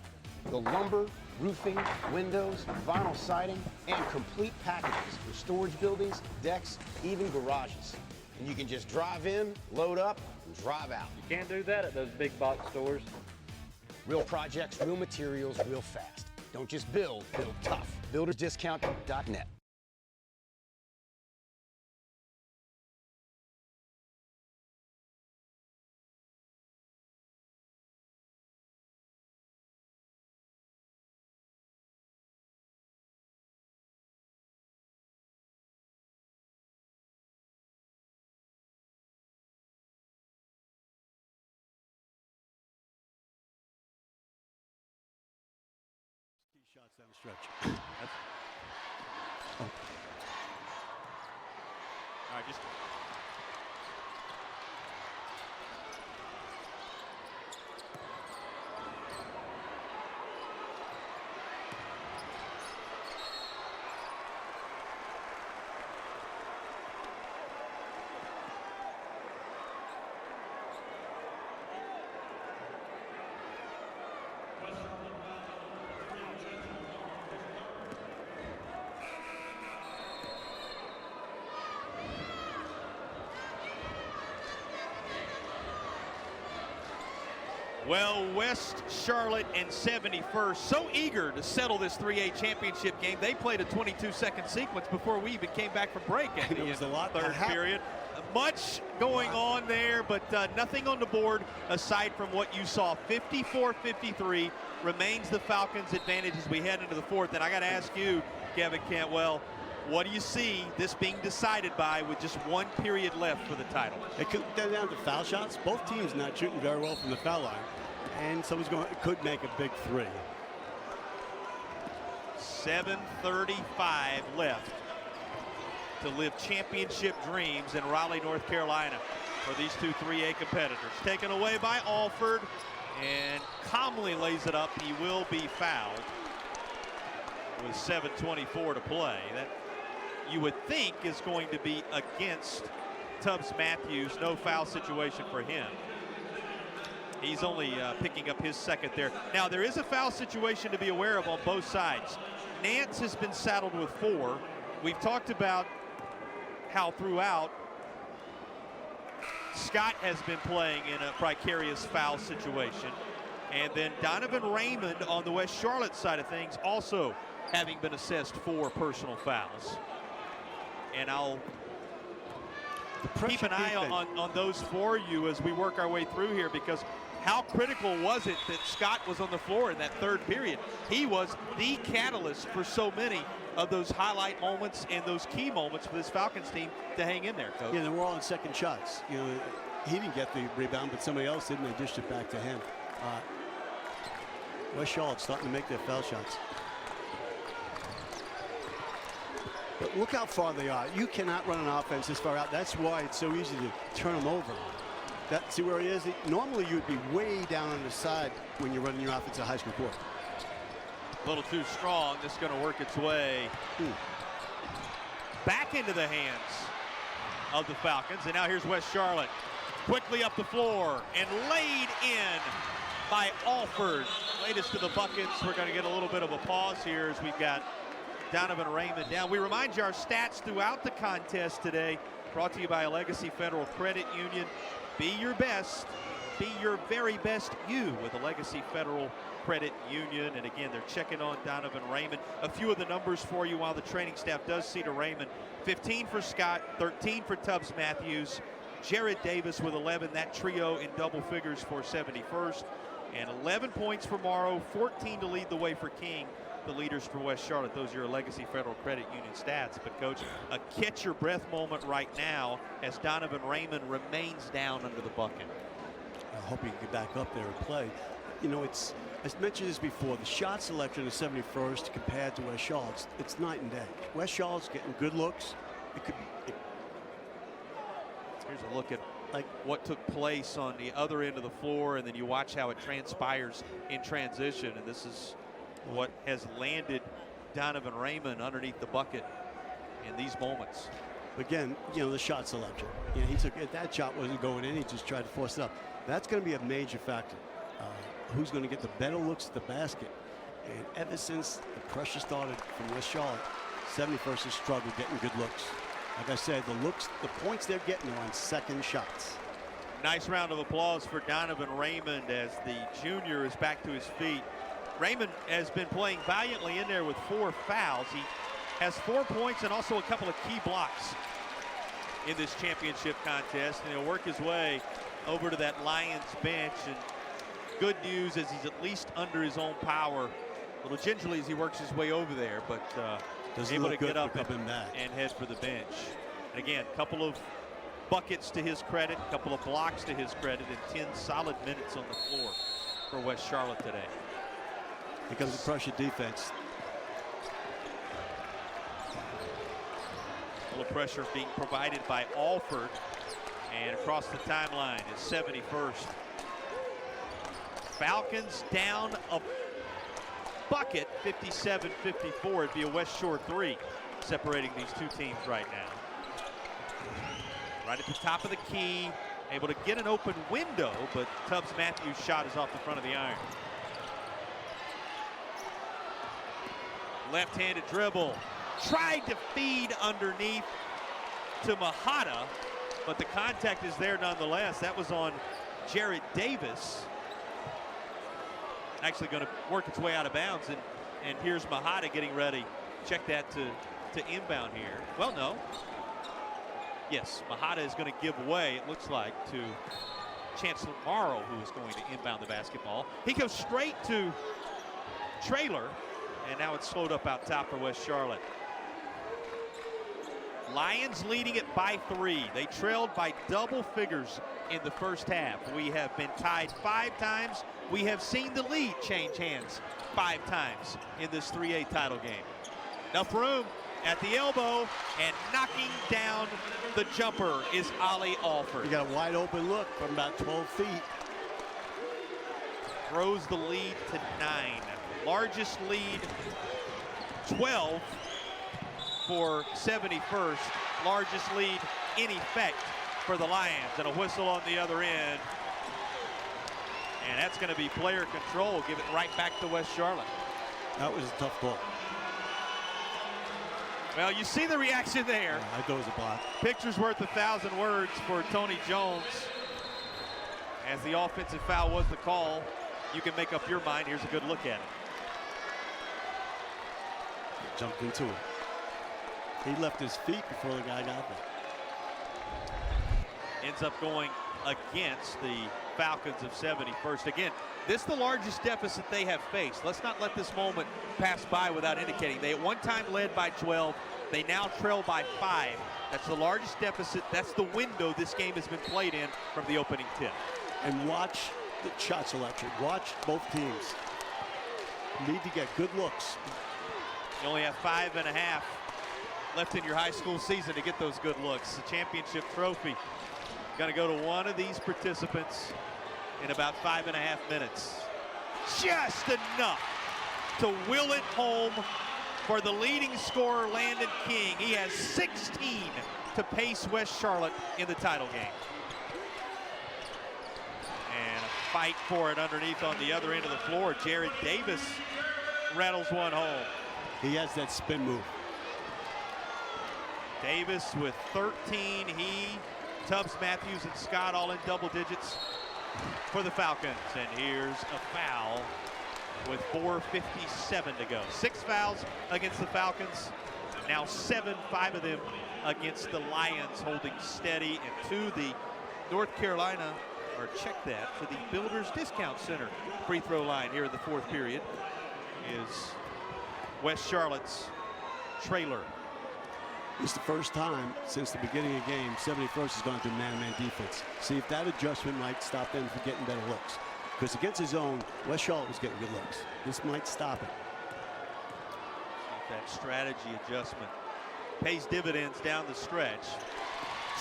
The lumber, roofing, windows, vinyl siding, and complete packages for storage buildings, decks, even garages. And you can just drive in, load up, and drive out. You can't do that at those big box stores. Real projects, real materials, real fast. Don't just build, build tough. BuildersDiscount.net. Shots down the stretch. All right, just well, West Charlotte and 71st so eager to settle this 3A championship game. They played a 22-second sequence before we even came back from break at the third period. Much going on there, but nothing on the board aside from what you saw. 54-53 remains the Falcons' advantage as we head into the fourth. And I got to ask you, Kevin Cantwell, what do you see this being decided by with just one period left for the title? It could go down to foul shots. Both teams not shooting very well from the foul line. And someone's could make a big three. 7:35 left to live championship dreams in Raleigh, North Carolina for these two 3A competitors. Taken away by Alford and calmly lays it up. He will be fouled with 7:24 to play. That you would think is going to be against Tubbs Matthews. No foul situation for him. He's only picking up his second there. Now, there is a foul situation to be aware of on both sides. Nance has been saddled with 4. We've talked about how throughout Scott has been playing in a precarious foul situation. And then Donovan Raymond on the West Charlotte side of things also having been assessed 4 personal fouls. And I'll keep an eye on those for you as we work our way through here, because how critical was it that Scott was on the floor in that third period? He was the catalyst for so many of those highlight moments and those key moments for this Falcons team to hang in there, Coach. Yeah, they were all in second shots. You know, he didn't get the rebound, but somebody else did, and they dished it back to him. West Charlotte's starting to make their foul shots. But look how far they are. You cannot run an offense this far out. That's why it's so easy to turn them over. See where he is? Normally you'd be way down on the side when you're running your offense at high school court. A little too strong. This is going to work its way back into the hands of the Falcons. And now here's West Charlotte. Quickly up the floor and laid in by Alford. Latest to the buckets. We're going to get a little bit of a pause here as we've got Donovan Raymond down. We remind you our stats throughout the contest today, brought to you by Legacy Federal Credit Union. Be your best, be your very best you with a Legacy Federal Credit Union. And again, they're checking on Donovan Raymond. A few of the numbers for you while the training staff does see to Raymond. 15 for Scott, 13 for Tubbs Matthews, Jared Davis with 11. That trio in double figures for 71st. And 11 points for Morrow, 14 to lead the way for King. The leaders for West Charlotte. Those are your Legacy Federal Credit Union stats. But, Coach, a catch-your-breath moment right now as Donovan Raymond remains down under the bucket. I hope he can get back up there and play. You know, it's, I mentioned this before, the shot selection of 71st compared to West Charlotte's, it's night and day. West Charlotte's getting good looks. Here's a look at what took place on the other end of the floor, and then you watch how it transpires in transition, and this is what has landed Donovan Raymond underneath the bucket in these moments. Again, the shot selection. He took it. That shot wasn't going in. He just tried to force it up. That's going to be a major factor. Who's going to get the better looks at the basket? And ever since the pressure started from West Charlotte, 71st has struggled getting good looks. Like I said, the points they're getting are on second shots. Nice round of applause for Donovan Raymond as the junior is back to his feet. Raymond has been playing valiantly in there with 4 fouls. He has 4 points and also a couple of key blocks in this championship contest, and he'll work his way over to that Lions bench. And good news is he's at least under his own power, a little gingerly as he works his way over there, but able to get up and head for the bench. And again, a couple of buckets to his credit, a couple of blocks to his credit, and 10 solid minutes on the floor for West Charlotte today. Here comes the pressure defense. A little pressure being provided by Alford, and across the timeline is 71st. Falcons down a bucket, 57-54. It'd be a West Shore 3 separating these two teams right now. Right at the top of the key, able to get an open window, but Tubbs Matthews' shot is off the front of the iron. Left-handed dribble, tried to feed underneath to Mahata, but the contact is there nonetheless. That was on Jared Davis. Actually going to work its way out of bounds, and here's Mahata getting ready. Check that to inbound here. Well, no. Yes, Mahata is going to give away, it looks like, to Chancellor Morrow, who is going to inbound the basketball. He goes straight to Traylor, and now it's slowed up out top for West Charlotte. Lions leading it by 3. They trailed by double figures in the first half. We have been tied 5 times. We have seen the lead change hands 5 times in this 3A title game. Enough room at the elbow, and knocking down the jumper is Ollie Alford. You got a wide open look from about 12 feet. Throws the lead to 9. Largest lead, 12 for 71st. Largest lead in effect for the Lions, and a whistle on the other end. And that's going to be player control. Give it right back to West Charlotte. That was a tough call. Well, you see the reaction there. Yeah, that goes a block. Picture's worth 1,000 words for Tony Jones. As the offensive foul was the call, you can make up your mind. Here's a good look at it. Jumped into it. He left his feet before the guy got there. Ends up going against the Falcons of 71st. Again, this is the largest deficit they have faced. Let's not let this moment pass by without indicating. They at one time led by 12. They now trail by 5. That's the largest deficit. That's the window this game has been played in from the opening tip. And watch the shot selection. Watch both teams. Need to get good looks. You only have 5.5 left in your high school season to get those good looks. The championship trophy going to go to one of these participants in about 5.5 minutes. Just enough to will it home for the leading scorer, Landon King. He has 16 to pace West Charlotte in the title game. And a fight for it underneath on the other end of the floor. Jared Davis rattles one home. He has that spin move. Davis with 13. He, Tubbs, Matthews, and Scott all in double digits for the Falcons. And here's a foul with 4:57 to go. 6 fouls against the Falcons. Now 7, 5 of them against the Lions, holding steady. And to the North Carolina, or check that, to the Builders Discount Center free throw line here in the 4th period is West Charlotte's Traylor. It's the first time since the beginning of the game 71st has gone to man-man defense. See if that adjustment might stop them from getting better looks. Because against his own, West Charlotte was getting good looks. This might stop it. That strategy adjustment pays dividends down the stretch.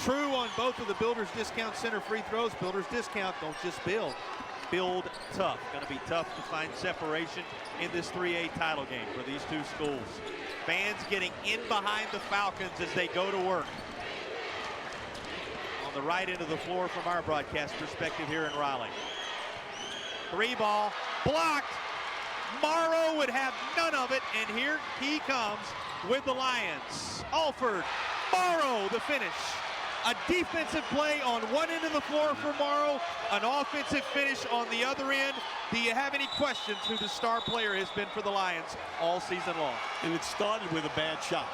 True on both of the Builders Discount Center free throws. Builders Discount, don't just build. Build tough. Going to be tough to find separation in this 3A title game for these two schools. Fans getting in behind the Falcons as they go to work. on the right end of the floor from our broadcast perspective here in Raleigh. 3 ball, blocked. Morrow would have none of it, and here he comes with the Lions. Alford, Morrow, the finish. A defensive play on one end of the floor for Morrow, an offensive finish on the other end. Do you have any questions who the star player has been for the Lions all season long? And it started with a bad shot.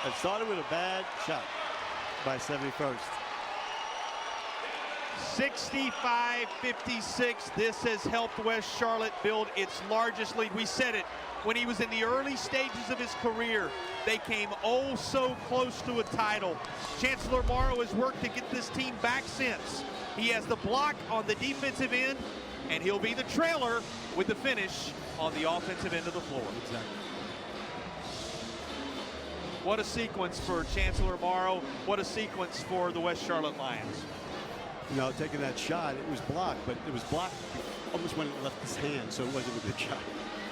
It started with a bad shot by 71st. 65-56. This has helped West Charlotte build its largest lead. We said it when he was in the early stages of his career. They came oh so close to a title. Chancellor Morrow has worked to get this team back since. He has the block on the defensive end, and he'll be the trailer with the finish on the offensive end of the floor. Exactly. What a sequence for Chancellor Morrow. What a sequence for the West Charlotte Lions. You know, taking that shot, it was blocked, but it was blocked almost when it left his hand, so it wasn't a good shot.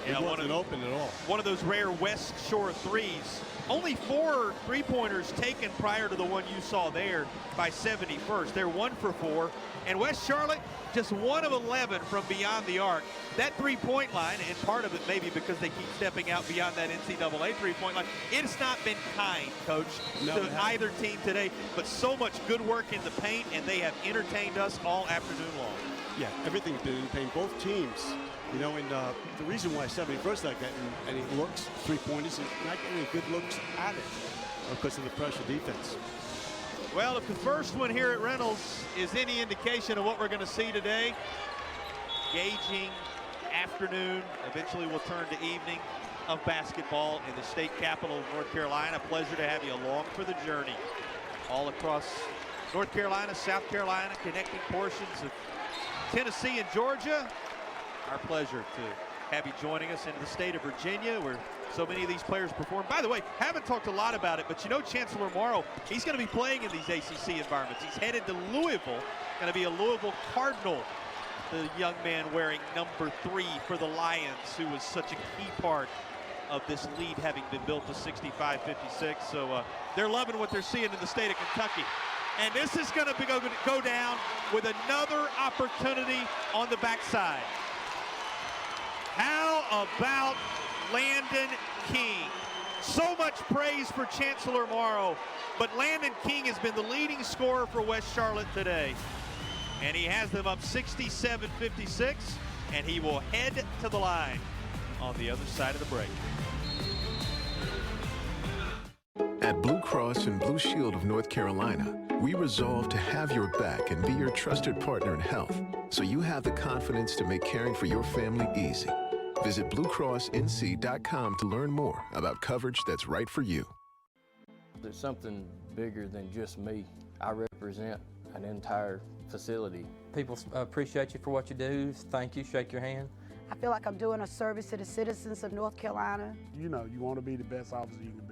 It wasn't open at all. One of those rare West Shore threes. Only 4 3-pointers taken prior to the one you saw there by 71st. They're 1 for 4. And West Charlotte, just 1 of 11 from beyond the arc. That 3-point line, and part of it maybe because they keep stepping out beyond that NCAA 3-point line, it's not been kind, Coach, to either team today, but so much good work in the paint, and they have entertained us all afternoon long. Yeah, everything's been in paint. Both teams, you know, and the reason why 71st not getting any looks, 3-pointers, is not getting any good looks at it because of the pressure defense. Well, if the first one here at Reynolds is any indication of what we're going to see today, engaging afternoon, eventually will turn to evening of basketball in the state capital of North Carolina. Pleasure to have you along for the journey all across North Carolina, South Carolina, connecting portions of Tennessee and Georgia. Our pleasure to have you joining us into the state of Virginia, where so many of these players perform. By the way, haven't talked a lot about it, but you know Chancellor Morrow, he's going to be playing in these ACC environments. He's headed to Louisville, going to be a Louisville Cardinal. The young man wearing number 3 for the Lions, who was such a key part of this lead having been built to 65-56. So they're loving what they're seeing in the state of Kentucky. And this is going to go down with another opportunity on the backside. How about Landon King? So much praise for Chancellor Morrow, but Landon King has been the leading scorer for West Charlotte today. And he has them up 67-56, and he will head to the line on the other side of the break. At Blue Cross and Blue Shield of North Carolina, we resolve to have your back and be your trusted partner in health, so you have the confidence to make caring for your family easy. Visit BlueCrossNC.com to learn more about coverage that's right for you. There's something bigger than just me. I represent an entire facility. People appreciate you for what you do. Thank you, shake your hand. I feel like I'm doing a service to the citizens of North Carolina. You know, you want to be the best officer you can be.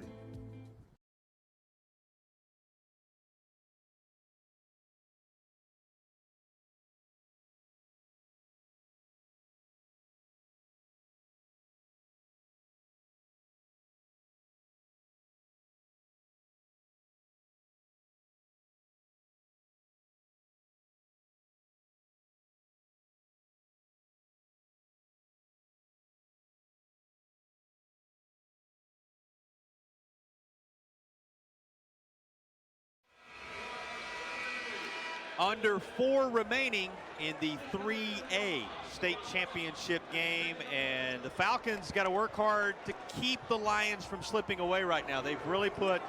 Under 4 remaining in the 3A state championship game, and the Falcons got to work hard to keep the Lions from slipping away right now. They've really put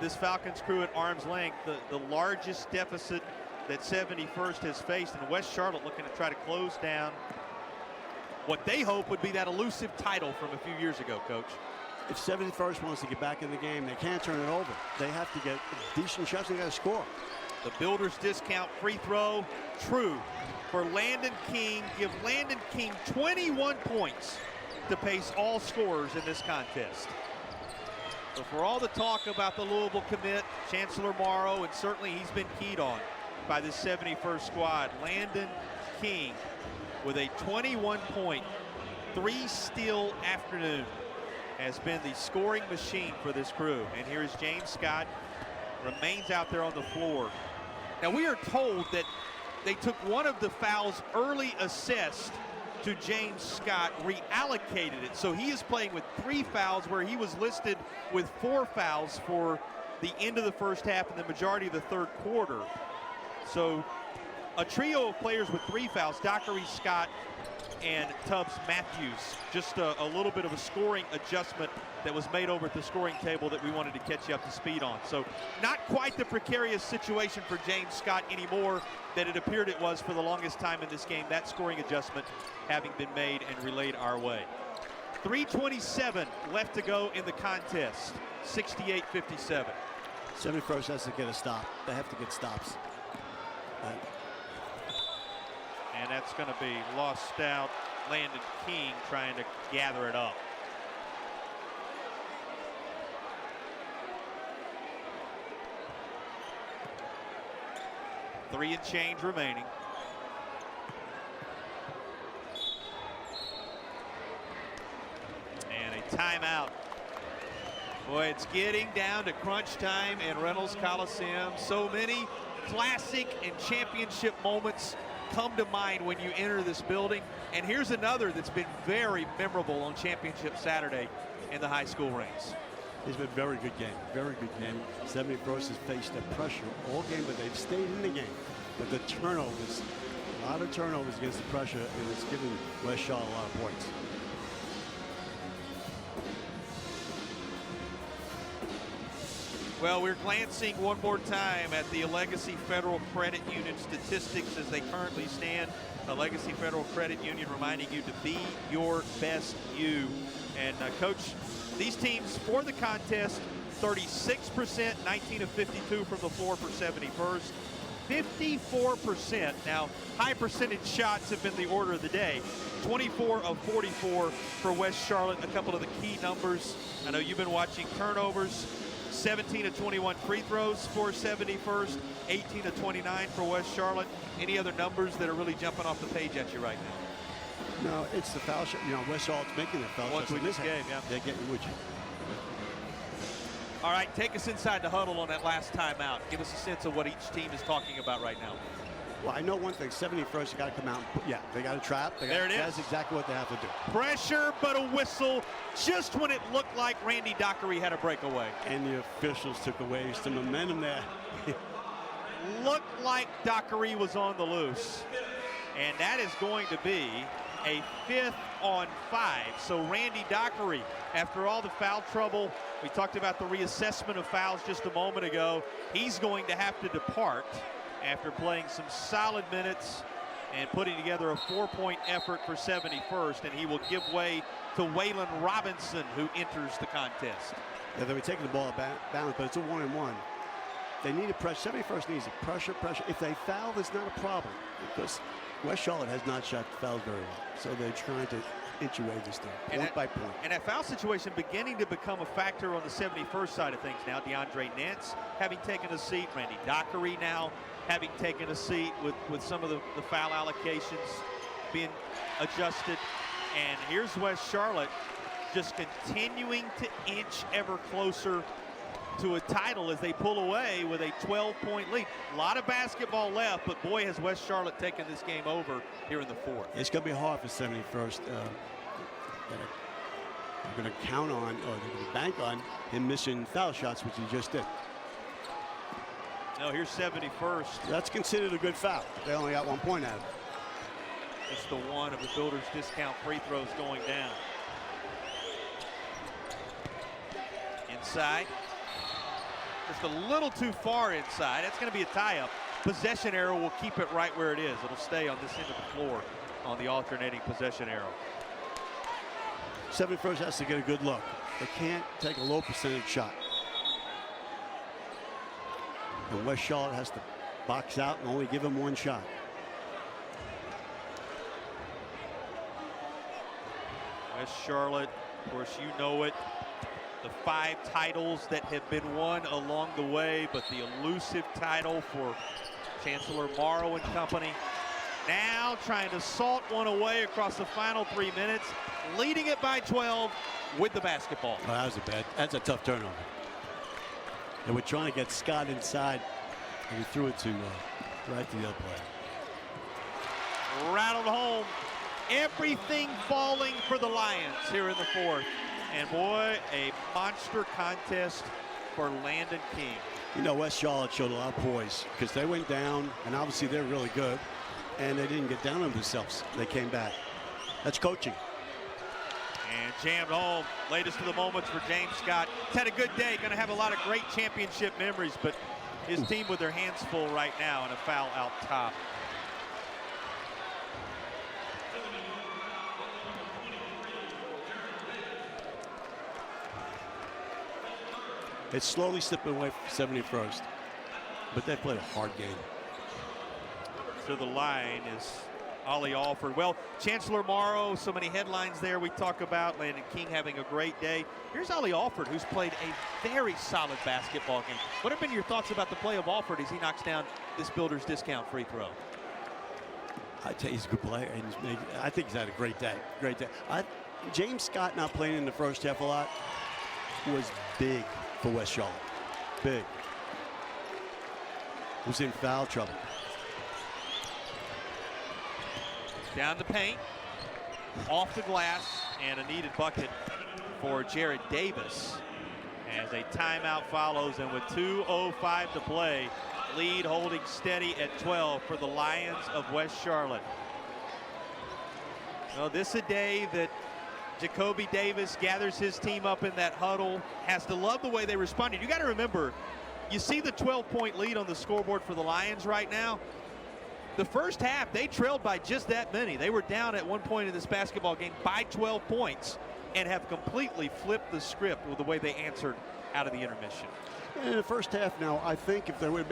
this Falcons crew at arm's length, the largest deficit that 71st has faced, and West Charlotte looking to try to close down what they hope would be that elusive title from a few years ago, Coach. If 71st wants to get back in the game, they can't turn it over. They have to get decent shots, they got to score. The Builders discount free throw, true for Landon King. Give Landon King 21 points to pace all scorers in this contest. So for all the talk about the Louisville commit, Chancellor Morrow, and certainly he's been keyed on by this 71st squad, Landon King with a 21-point, 3-steal afternoon has been the scoring machine for this crew. And here is James Scott, remains out there on the floor. Now, we are told that they took one of the fouls early assessed to James Scott, reallocated it. So he is playing with 3 fouls where he was listed with 4 fouls for the end of the first half and the majority of the third quarter. So a trio of players with 3 fouls, Dockery, Scott, and Tubbs Matthews. Just a little bit of a scoring adjustment that was made over at the scoring table that we wanted to catch you up to speed on. So not quite the precarious situation for James Scott anymore that it appeared it was for the longest time in this game. That scoring adjustment having been made and relayed our way. 3:27 left to go in the contest. 68-57. 71st has to get a stop. They have to get stops. And that's going to be lost out. Landon King trying to gather it up. Three and change remaining. And a timeout. Boy, it's getting down to crunch time in Reynolds Coliseum. So many classic and championship moments come to mind when you enter this building. And here's another that's been very memorable on Championship Saturday in the high school ranks. It's been a very good game, very good game. 71st has faced the pressure all game, but they've stayed in the game. But the turnovers, a lot of turnovers against the pressure, and it's given West Charlotte a lot of points. Well, we're glancing one more time at the Legacy Federal Credit Union statistics as they currently stand. The Legacy Federal Credit Union reminding you to be your best you. And Coach, these teams for the contest, 36%, 19 of 52 from the floor for 71st. 54%. Now, high percentage shots have been the order of the day. 24 of 44 for West Charlotte. A couple of the key numbers. I know you've been watching turnovers. 17 of 21 free throws for 71st. 18 of 29 for West Charlotte. Any other numbers that are really jumping off the page at you right now? No, it's the foul shot. You know, West Charlotte's making the foul shots in this game. Yeah. They're getting with you. All right, take us inside the huddle on that last timeout. Give us a sense of what each team is talking about right now. Well, I know one thing. 71st, you got to come out. And they got to trap. There it is. That's exactly what they have to do. Pressure, but a whistle just when it looked like Randy Dockery had a breakaway. And the officials took away some momentum there. Looked like Dockery was on the loose. And that is going to be a 5th on 5. So Randy Dockery, after all the foul trouble, we talked about the reassessment of fouls just a moment ago. He's going to have to depart after playing some solid minutes and putting together a 4-point effort for 71st, and he will give way to Waylon Robinson, who enters the contest. Yeah, they were taking the ball balance, but it's a 1-and-1. They need a pressure. 71st needs a pressure. If they foul, it's not a problem because West Charlotte has not shot fouls very well. So they're trying to inch away this thing, point by point. And that foul situation beginning to become a factor on the 71st side of things now. DeAndre Nance having taken a seat. Randy Dockery now having taken a seat with some of the foul allocations being adjusted. And here's West Charlotte just continuing to inch ever closer to a title as they pull away with a 12-point lead. A lot of basketball left, but boy, has West Charlotte taken this game over here in the 4th. It's going to be hard for 71st. They're going to count on, or they're going to bank on him missing foul shots, which he just did. No, here's 71st. That's considered a good foul. They only got 1 point out of it. It's the one of the Builders discount free throws going down. Inside. Just a little too far inside. That's going to be a tie-up. Possession arrow will keep it right where it is. It'll stay on this end of the floor on the alternating possession arrow. 71st has to get a good look. They can't take a low percentage shot. And West Charlotte has to box out and only give him 1 shot. West Charlotte, of course, you know it. The 5 titles that have been won along the way, but the elusive title for Chancellor Morrow and company. Now trying to salt one away across the final 3 minutes, leading it by 12 with the basketball. Oh, that's a tough turnover. And we're trying to get Scott inside And he threw it to right to the other player. Rattled home. Everything falling for the Lions here in the fourth. And boy, a monster contest for Landon King. You know, West Charlotte showed a lot of poise because they went down, and obviously they're really good, and they didn't get down on themselves. They came back. That's coaching. And jammed home. Latest of the moments for James Scott. He's had a good day. Going to have a lot of great championship memories, but his team with their hands full right now, and a foul out top. It's slowly slipping away from 71st, but they played a hard game. To the line is Ollie Alford. Well, Chancellor Morrow, so many headlines there we talk about. Landon King having a great day. Here's Ollie Alford, who's played a very solid basketball game. What have been your thoughts about the play of Alford as he knocks down this Builders Discount free throw? I tell you, he's a good player. And I think he's had a great day. Great day. James Scott not playing in the first half a lot was big for West Charlotte. Big. Was in foul trouble. Down the paint, off the glass, and a needed bucket for Jared Davis as a timeout follows, and with 2:05 to play, lead holding steady at 12 for the Lions of West Charlotte. Well, this is a day that Jacoby Davis gathers his team up in that huddle, has to love the way they responded. You got to remember, you see the 12-point lead on the scoreboard for the Lions right now. The first half, they trailed by just that many. They were down at one point in this basketball game by 12 points and have completely flipped the script with the way they answered out of the intermission. In the first half now, I think if they would have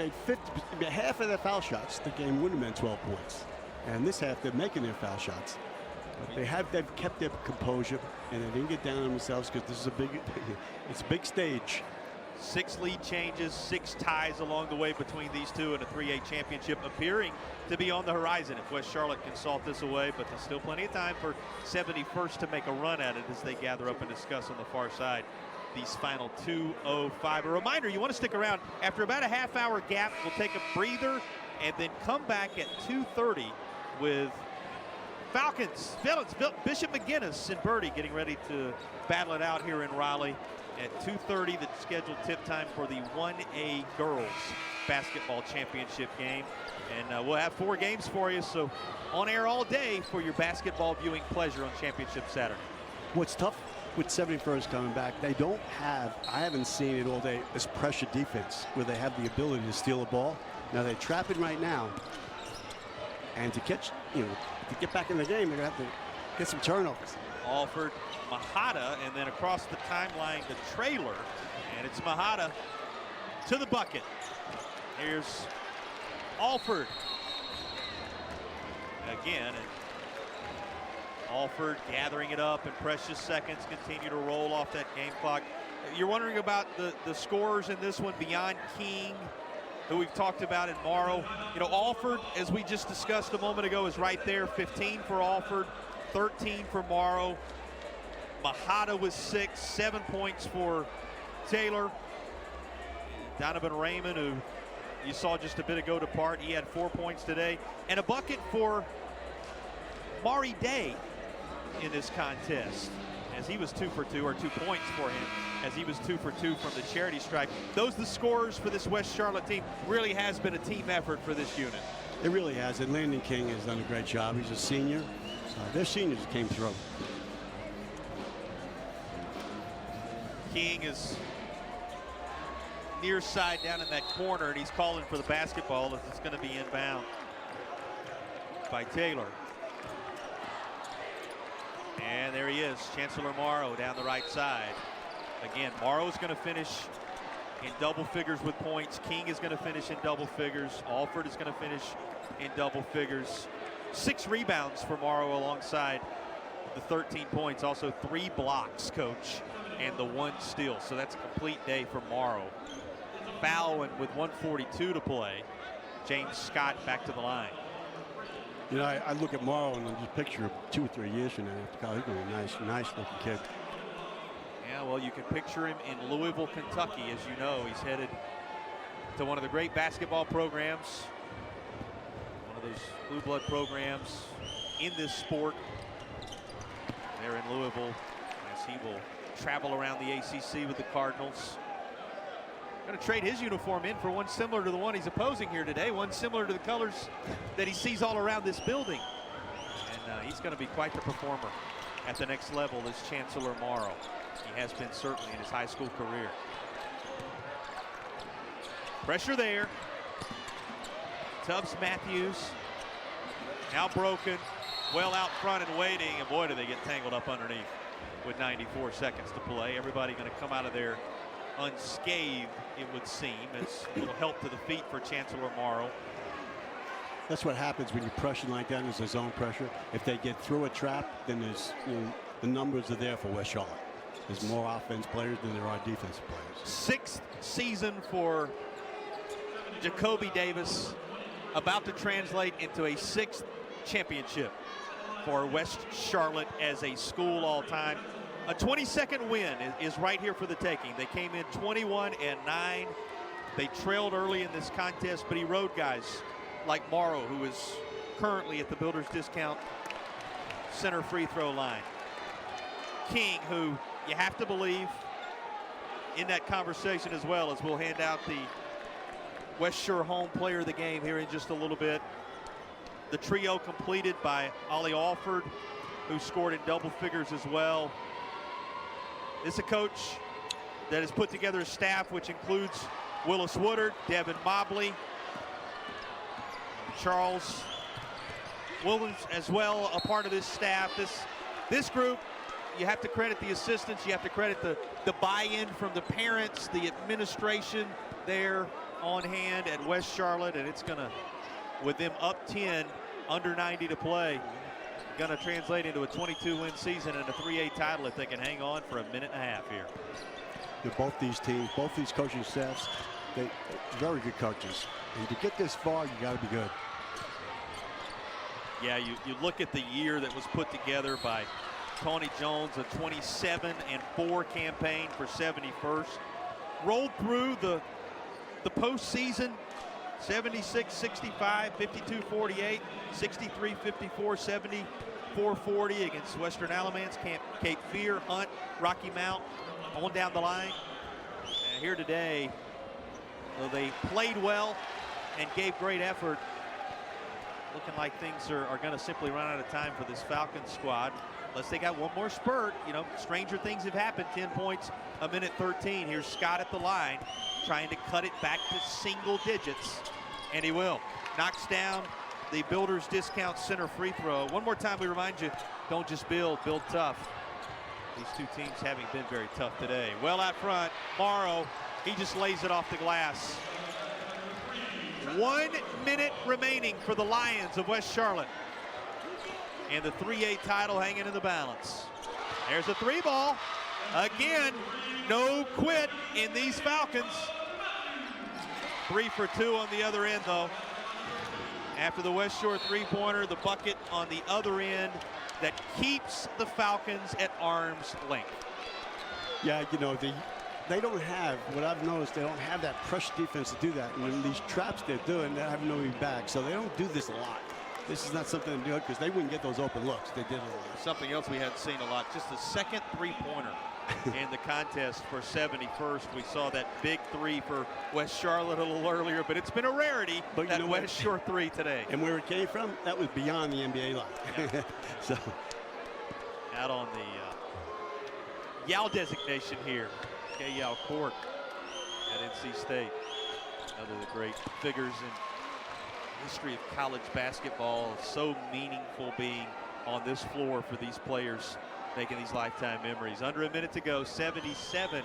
made half of their foul shots, the game would have been 12 points. And this half, they're making their foul shots. But they've kept their composure, and they didn't get down on themselves because this is it's a big stage. 6 lead changes, 6 ties along the way between these two, and a 3A championship appearing to be on the horizon if West Charlotte can salt this away, but there's still plenty of time for 71st to make a run at it as they gather up and discuss on the far side these final 2:05. A reminder, you want to stick around. After about a half-hour gap, we'll take a breather and then come back at 2:30 with Falcons, Bishop McGuinness and Birdie getting ready to battle it out here in Raleigh. At 2:30, the scheduled tip time for the 1A Girls Basketball Championship game. And we'll have 4 games for you, so on air all day for your basketball viewing pleasure on Championship Saturday. What's tough with 71st coming back, they don't have, I haven't seen it all day, this pressure defense where they have the ability to steal a ball. Now they're trapping right now. And to catch, to get back in the game, they're going to have to get some turnovers. Alford, Mahata, and then across the timeline, the trailer. And it's Mahata to the bucket. Here's Alford. Again, and Alford gathering it up, and precious seconds continue to roll off that game clock. You're wondering about the scorers in this one beyond King, who we've talked about, in Morrow. Alford, as we just discussed a moment ago, is right there. 15 for Alford, 13 for Morrow. Mahata was 6, 7 points for Taylor. Donovan Raymond, who you saw just a bit ago depart, he had 4 points today. And a bucket for Mari Day in this contest, as he was 2 for 2, or 2 points for him, as he was 2 for 2 from the charity stripe. Those are the scorers for this West Charlotte team. Really has been a team effort for this unit. It really has, and Landon King has done a great job. He's a senior. Their seniors came through. King is near side down in that corner, and he's calling for the basketball as it's going to be inbound by Taylor. And there he is, Chancellor Morrow down the right side. Again, Morrow's going to finish in double figures with points. King is going to finish in double figures. Alford is going to finish in double figures. 6 rebounds for Morrow alongside the 13 points. Also 3 blocks, Coach, and the 1 steal. So that's a complete day for Morrow. Foul, and with 1:42 to play, James Scott back to the line. I look at Morrow and I just picture him 2 or 3 years from now after college. He's going to be a nice looking kid. Yeah, well, you can picture him in Louisville, Kentucky. As you know, he's headed to one of the great basketball programs, one of those blue blood programs in this sport there in Louisville, as he will travel around the ACC with the Cardinals. Going to trade his uniform in for one similar to the one he's opposing here today, one similar to the colors that he sees all around this building. And he's going to be quite the performer at the next level, this Chancellor Morrow. He has been certainly in his high school career. Pressure there. Tubbs Matthews now broken, well out front and waiting, and boy, do they get tangled up underneath with 94 seconds to play. Everybody going to come out of there unscathed, it would seem. It's a little help to the feet for Chancellor Morrow. That's what happens when you pressure like that. There's a zone pressure. If they get through a trap, then there's, the numbers are there for West Charlotte. There's more offense players than there are defensive players. Sixth season for Jacoby Davis, about to translate into a sixth championship for West Charlotte as a school all time. A 22nd win is right here for the taking. They came in 21-9. They trailed early in this contest, but he rode guys like Morrow, who is currently at the Builders Discount center free throw line. King, who you have to believe in that conversation as well, as we'll hand out the West Shore Home Player of the Game here in just a little bit. The trio completed by Ollie Alford, who scored in double figures as well. This is a coach that has put together a staff which includes Willis Woodard, Devin Mobley, Charles Williams as well, a part of this staff. This group, you have to credit the assistants, you have to credit the buy-in from the parents, the administration there on hand at West Charlotte, and it's gonna, with them up 10, under 90 to play, going to translate into a 22-win season and a 3A title if they can hang on for a minute and a half here. Both these teams, both these coaching staffs, they're very good coaches. And to get this far, you got to be good. Yeah, you look at the year that was put together by Tony Jones, a 27-4 campaign for 71st. Rolled through the postseason, 76-65, 52-48, 63-54, 74-40 against Western Alamance, Cape Fear, Hunt, Rocky Mount, on down the line. And here today, though they played well and gave great effort, looking like things are going to simply run out of time for this Falcons squad. Unless they got one more spurt. You know, stranger things have happened. 10 points, a minute 13. Here's Scott at the line, trying to cut it back to single digits, and he will. Knocks down the Builders Discount center free throw. One more time, we remind you, don't just build tough. These two teams having been very tough today. Well out front, Morrow, he just lays it off the glass. 1 minute remaining for the Lions of West Charlotte. And the 3A title hanging in the balance. There's a three ball. Again, no quit in these Falcons. 3 for 2 on the other end, though. After the West Shore three-pointer, the bucket on the other end that keeps the Falcons at arm's length. Yeah, you know, they don't have, what I've noticed, they don't have that pressure defense to do that. And when these traps they're doing, they have nobody back. So they don't do this a lot. This is not something to do because they wouldn't get those open looks. They did it a lot. Something else we hadn't seen a lot, just the second three-pointer in the contest for 71st. We saw that big three for West Charlotte a little earlier, but it's been a rarity, but that West Shore three today. And where it came from, that was beyond the NBA line. Yeah. So out on the Yao designation here, Kay Yao Court at NC State. Another of the great figures in history of college basketball. So meaningful being on this floor for these players, making these lifetime memories. Under a minute to go, 77-68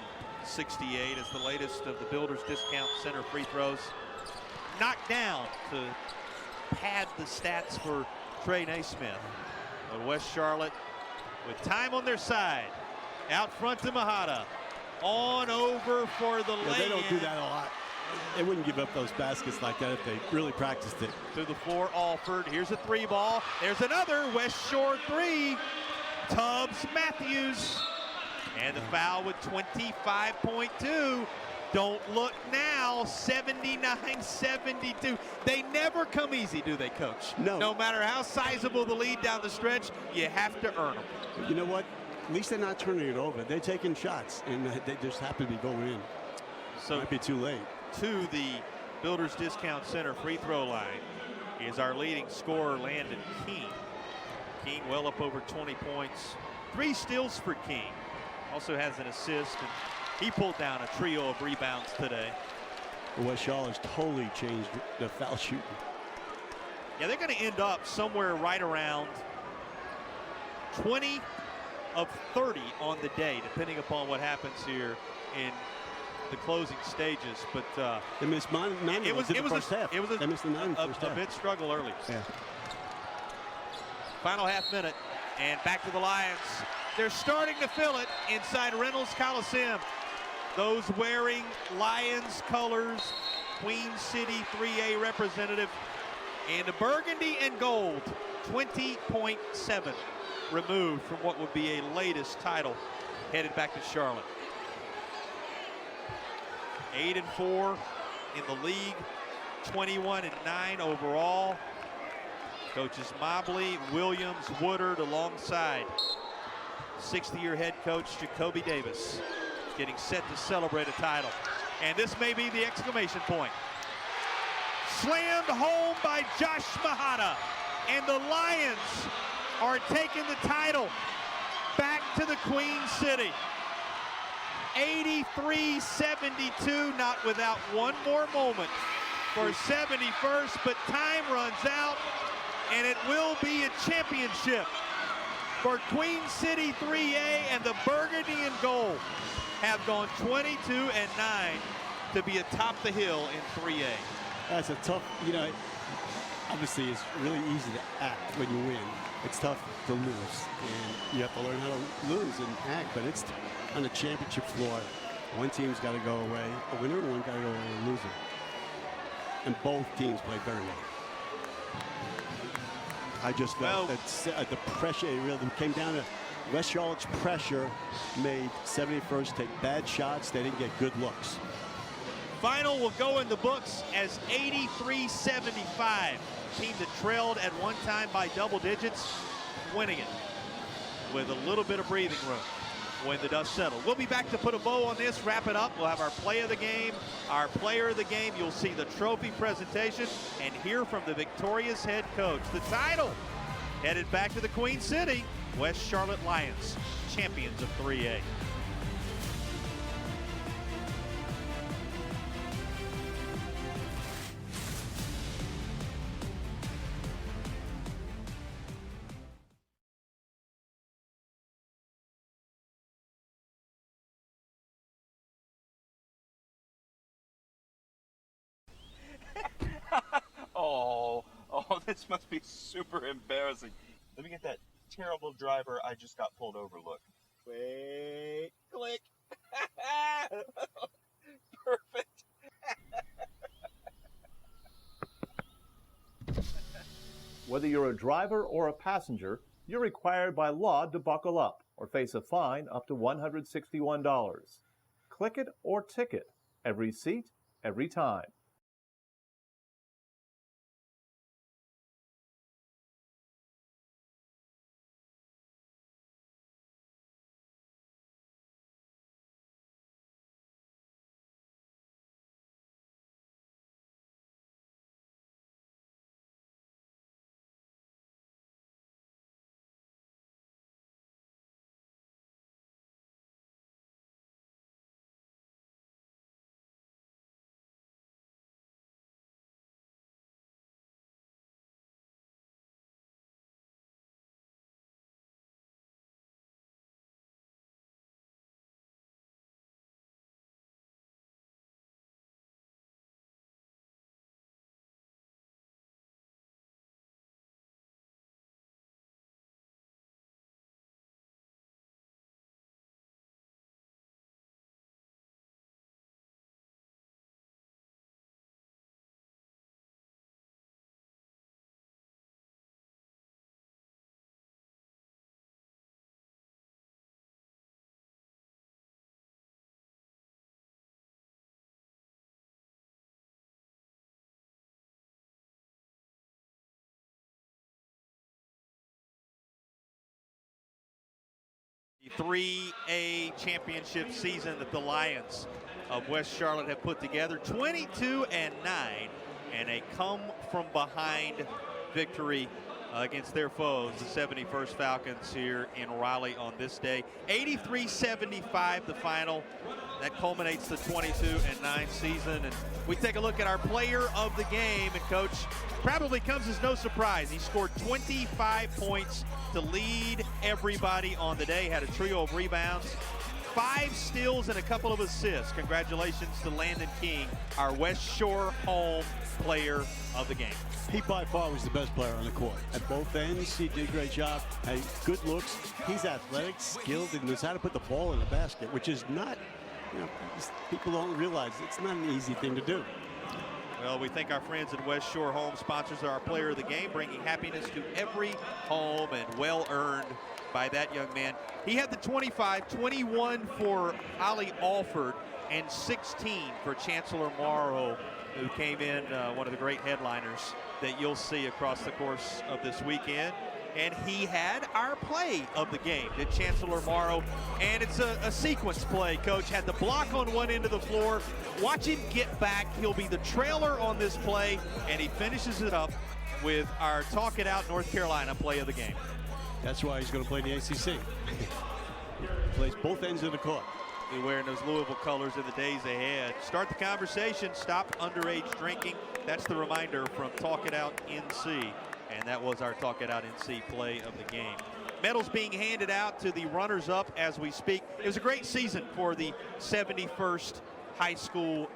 is the latest of the Builders Discount center free throws. Knocked down to pad the stats for Trey Naismith. But West Charlotte with time on their side. Out front to Mahata. On over for the lay-in. They don't do that a lot. They wouldn't give up those baskets like that if they really practiced it. To the floor, Alford. Here's a three ball. There's another West Shore three. Tubbs Matthews. And the foul with 25.2. Don't look now, 79-72. They never come easy, do they, Coach? No. No matter how sizable the lead down the stretch, you have to earn them. You know what? At least they're not turning it over. They're taking shots, and they just happen to be going in. So might be too late. To the Builders Discount Center free throw line is our leading scorer, Landon King. King well up over 20 points. 3 steals for King. Also has an assist, and he pulled down a trio of rebounds today. West Charlotte's totally changed the foul shooting. Yeah, they're going to end up somewhere right around 20 of 30 on the day, depending upon what happens here in the closing stages. But they missed 9 it was the first half. It was they missed the 9 first half. A bit struggle early. Yeah. Final half minute, and back to the Lions. They're starting to fill it inside Reynolds Coliseum. Those wearing Lions colors, Queen City 3A representative, and a burgundy and gold, 20.7 removed from what would be a latest title headed back to Charlotte. 8-4 in the league, 21-9 overall. Coaches Mobley, Williams, Woodard alongside 60-year head coach Jacoby Davis, getting set to celebrate a title. And this may be the exclamation point. Slammed home by Josh Mahata, and the Lions are taking the title back to the Queen City. 83-72, not without one more moment for 71st, but time runs out, and it will be a championship for Queen City 3A, and the burgundy and gold have gone 22-9 to be atop the hill in 3A. That's a tough, obviously it's really easy to act when you win. It's tough to lose, and you have to learn how to lose and act, but it's on the championship floor. One team's got to go away, a winner, and one got to go away, a loser. And both teams play very well. I just felt that the pressure, it really came down to West Charlotte's pressure made 71st take bad shots. They didn't get good looks. Final will go in the books as 83-75. Team that trailed at one time by double digits, winning it with a little bit of breathing room when the dust settled. We'll be back to put a bow on this, wrap it up. We'll have our play of the game, our player of the game. You'll see the trophy presentation and hear from the victorious head coach. The title headed back to the Queen City. West Charlotte Lions, champions of 3A. Oh, this must be super embarrassing. Let me get that terrible driver I just got pulled over look. Wait, click. Perfect. Whether you're a driver or a passenger, you're required by law to buckle up or face a fine up to $161. Click it or ticket. Every seat, every time. 3A championship season that the Lions of West Charlotte have put together. 22-9 and a come-from-behind victory against their foes, the 71st Falcons here in Raleigh on this day. 83-75 the final. That culminates the 22-9 season. And we take a look at our player of the game, and Coach, probably comes as no surprise. He scored 25 points to lead everybody on the day, had a trio of rebounds, 5 steals and a couple of assists. Congratulations to Landon King, our West Shore home player of the game. He by far was the best player on the court. At both ends, he did a great job. Had good looks. He's athletic, skilled, and knows how to put the ball in the basket, which is not, people don't realize it's not an easy thing to do. Well, we thank our friends at West Shore Home, sponsors our player of the game, bringing happiness to every home, and well earned by that young man. He had the 25, 21 for Ollie Alford, and 16 for Chancellor Morrow, who came in one of the great headliners that you'll see across the course of this weekend. And he had our play of the game, did Chancellor Morrow. And it's a sequence play, Coach. Had the block on one end of the floor. Watch him get back. He'll be the trailer on this play, and he finishes it up with our Talk It Out North Carolina play of the game. That's why he's going to play in the ACC. He plays both ends of the court. Be wearing those Louisville colors in the days ahead. Start the conversation. Stop underage drinking. That's the reminder from Talk It Out NC. And that was our Talk It Out NC play of the game. Medals being handed out to the runners-up as we speak. It was a great season for the 71st High School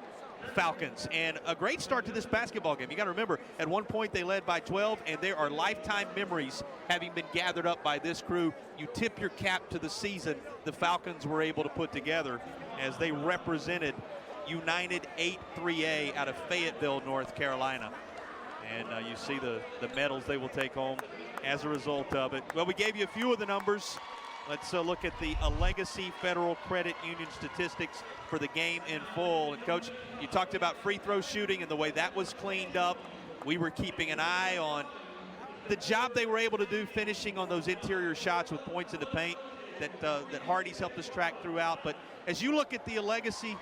Falcons, and a great start to this basketball game. You got to remember, at one point they led by 12, and there are lifetime memories having been gathered up by this crew. You tip your cap to the season the Falcons were able to put together as they represented United 8-3A out of Fayetteville, North Carolina. And you see the medals they will take home as a result of it. Well, we gave you a few of the numbers. Let's look at the Legacy Federal Credit Union statistics for the game in full. And Coach, you talked about free throw shooting and the way that was cleaned up. We were keeping an eye on the job they were able to do finishing on those interior shots with points in the paint that Hardy's helped us track throughout. But as you look at the Legacy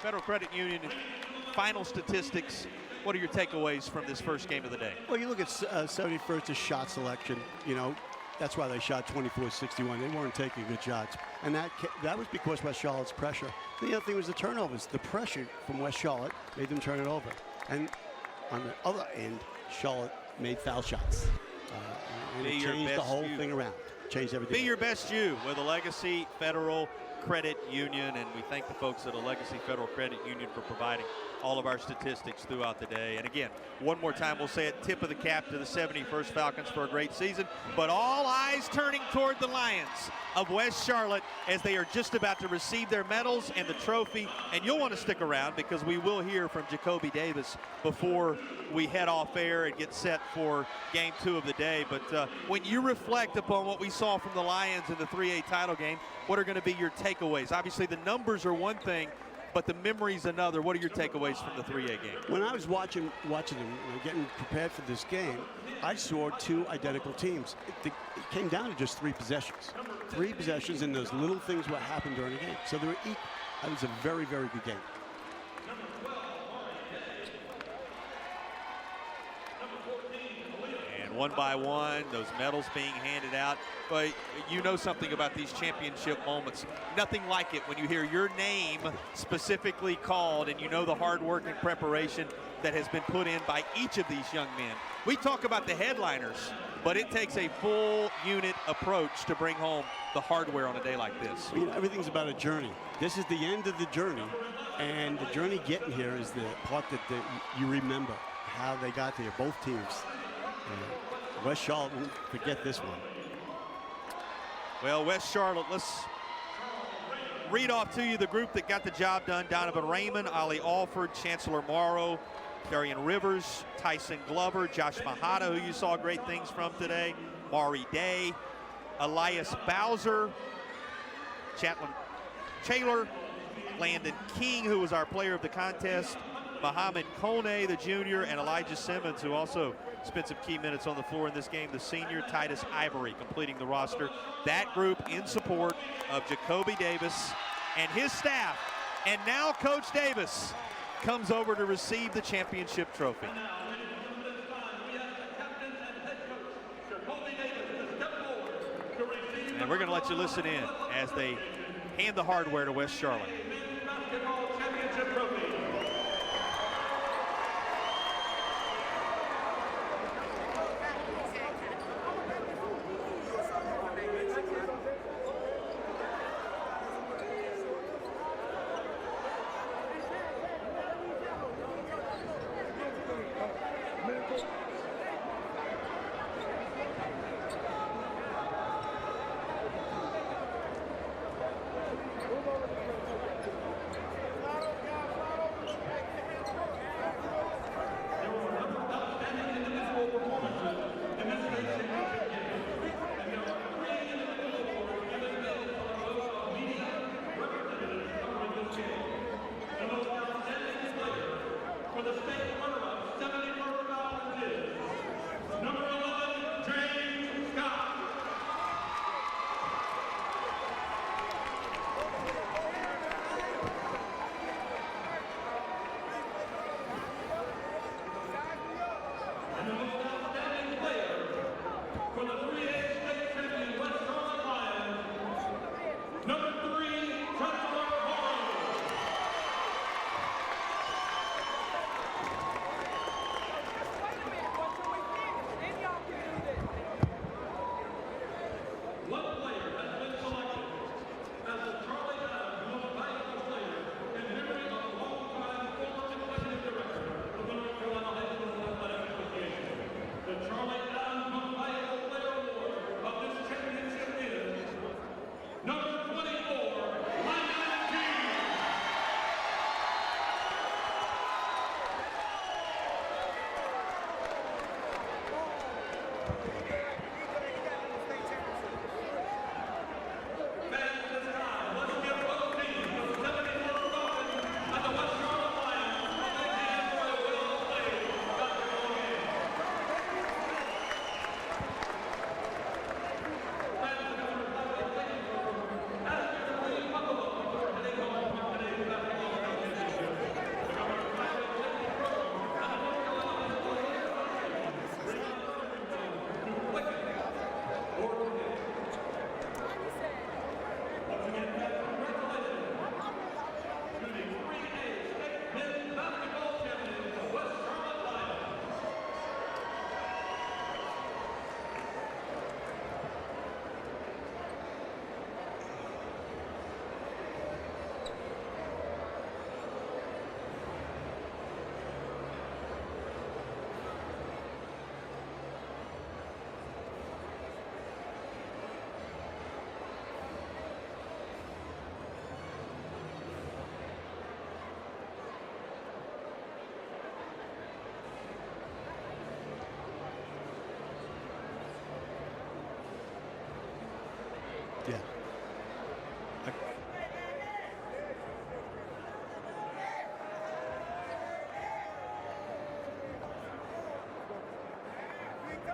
Federal Credit Union final statistics, what are your takeaways from this first game of the day? Well, you look at 71st's shot selection, that's why they shot 24-61. They weren't taking good shots. And that was because West Charlotte's pressure. The other thing was the turnovers. The pressure from West Charlotte made them turn it over. And on the other end, Charlotte made foul shots. And it changed the whole thing around. Changed everything. Be your best you with a Legacy Federal Credit Union, and we thank the folks at a Legacy Federal Credit Union for providing all of our statistics throughout the day. And again, one more time, we'll say it, tip of the cap to the 71st Falcons for a great season, but all eyes turning toward the Lions of West Charlotte as they are just about to receive their medals and the trophy. And you'll want to stick around because we will hear from Jacoby Davis before we head off air and get set for game 2 of the day. But when you reflect upon what we saw from the Lions in the 3A title game, what are going to be your takeaways? Obviously, the numbers are one thing, but the memory's another. What are your takeaways from the 3A game? When I was watching them, getting prepared for this game, I saw 2 identical teams. It came down to just 3 possessions. 3 possessions, and those little things what happened during the game. So they were equal. It was a very, very good game. One by one, those medals being handed out. But you know something about these championship moments. Nothing like it when you hear your name specifically called and you know the hard work and preparation that has been put in by each of these young men. We talk about the headliners, but it takes a full unit approach to bring home the hardware on a day like this. Well, everything's about a journey. This is the end of the journey, and the journey getting here is the part that you remember, how they got there, both teams. West Charlotte won't forget this one. Well, West Charlotte, let's read off to you the group that got the job done. Donovan Raymond, Ollie Alford, Chancellor Morrow, Darian Rivers, Tyson Glover, Josh Mahata, who you saw great things from today, Maury Day, Elias Bowser, Chatlin Taylor, Landon King, who was our player of the contest, Muhammad Kone, the junior, and Elijah Simmons, who also spent some key minutes on the floor in this game. The senior Titus Ivory completing the roster. That group in support of Jacoby Davis and his staff. And now Coach Davis comes over to receive the championship trophy. And we're going to let you listen in as they hand the hardware to West Charlotte.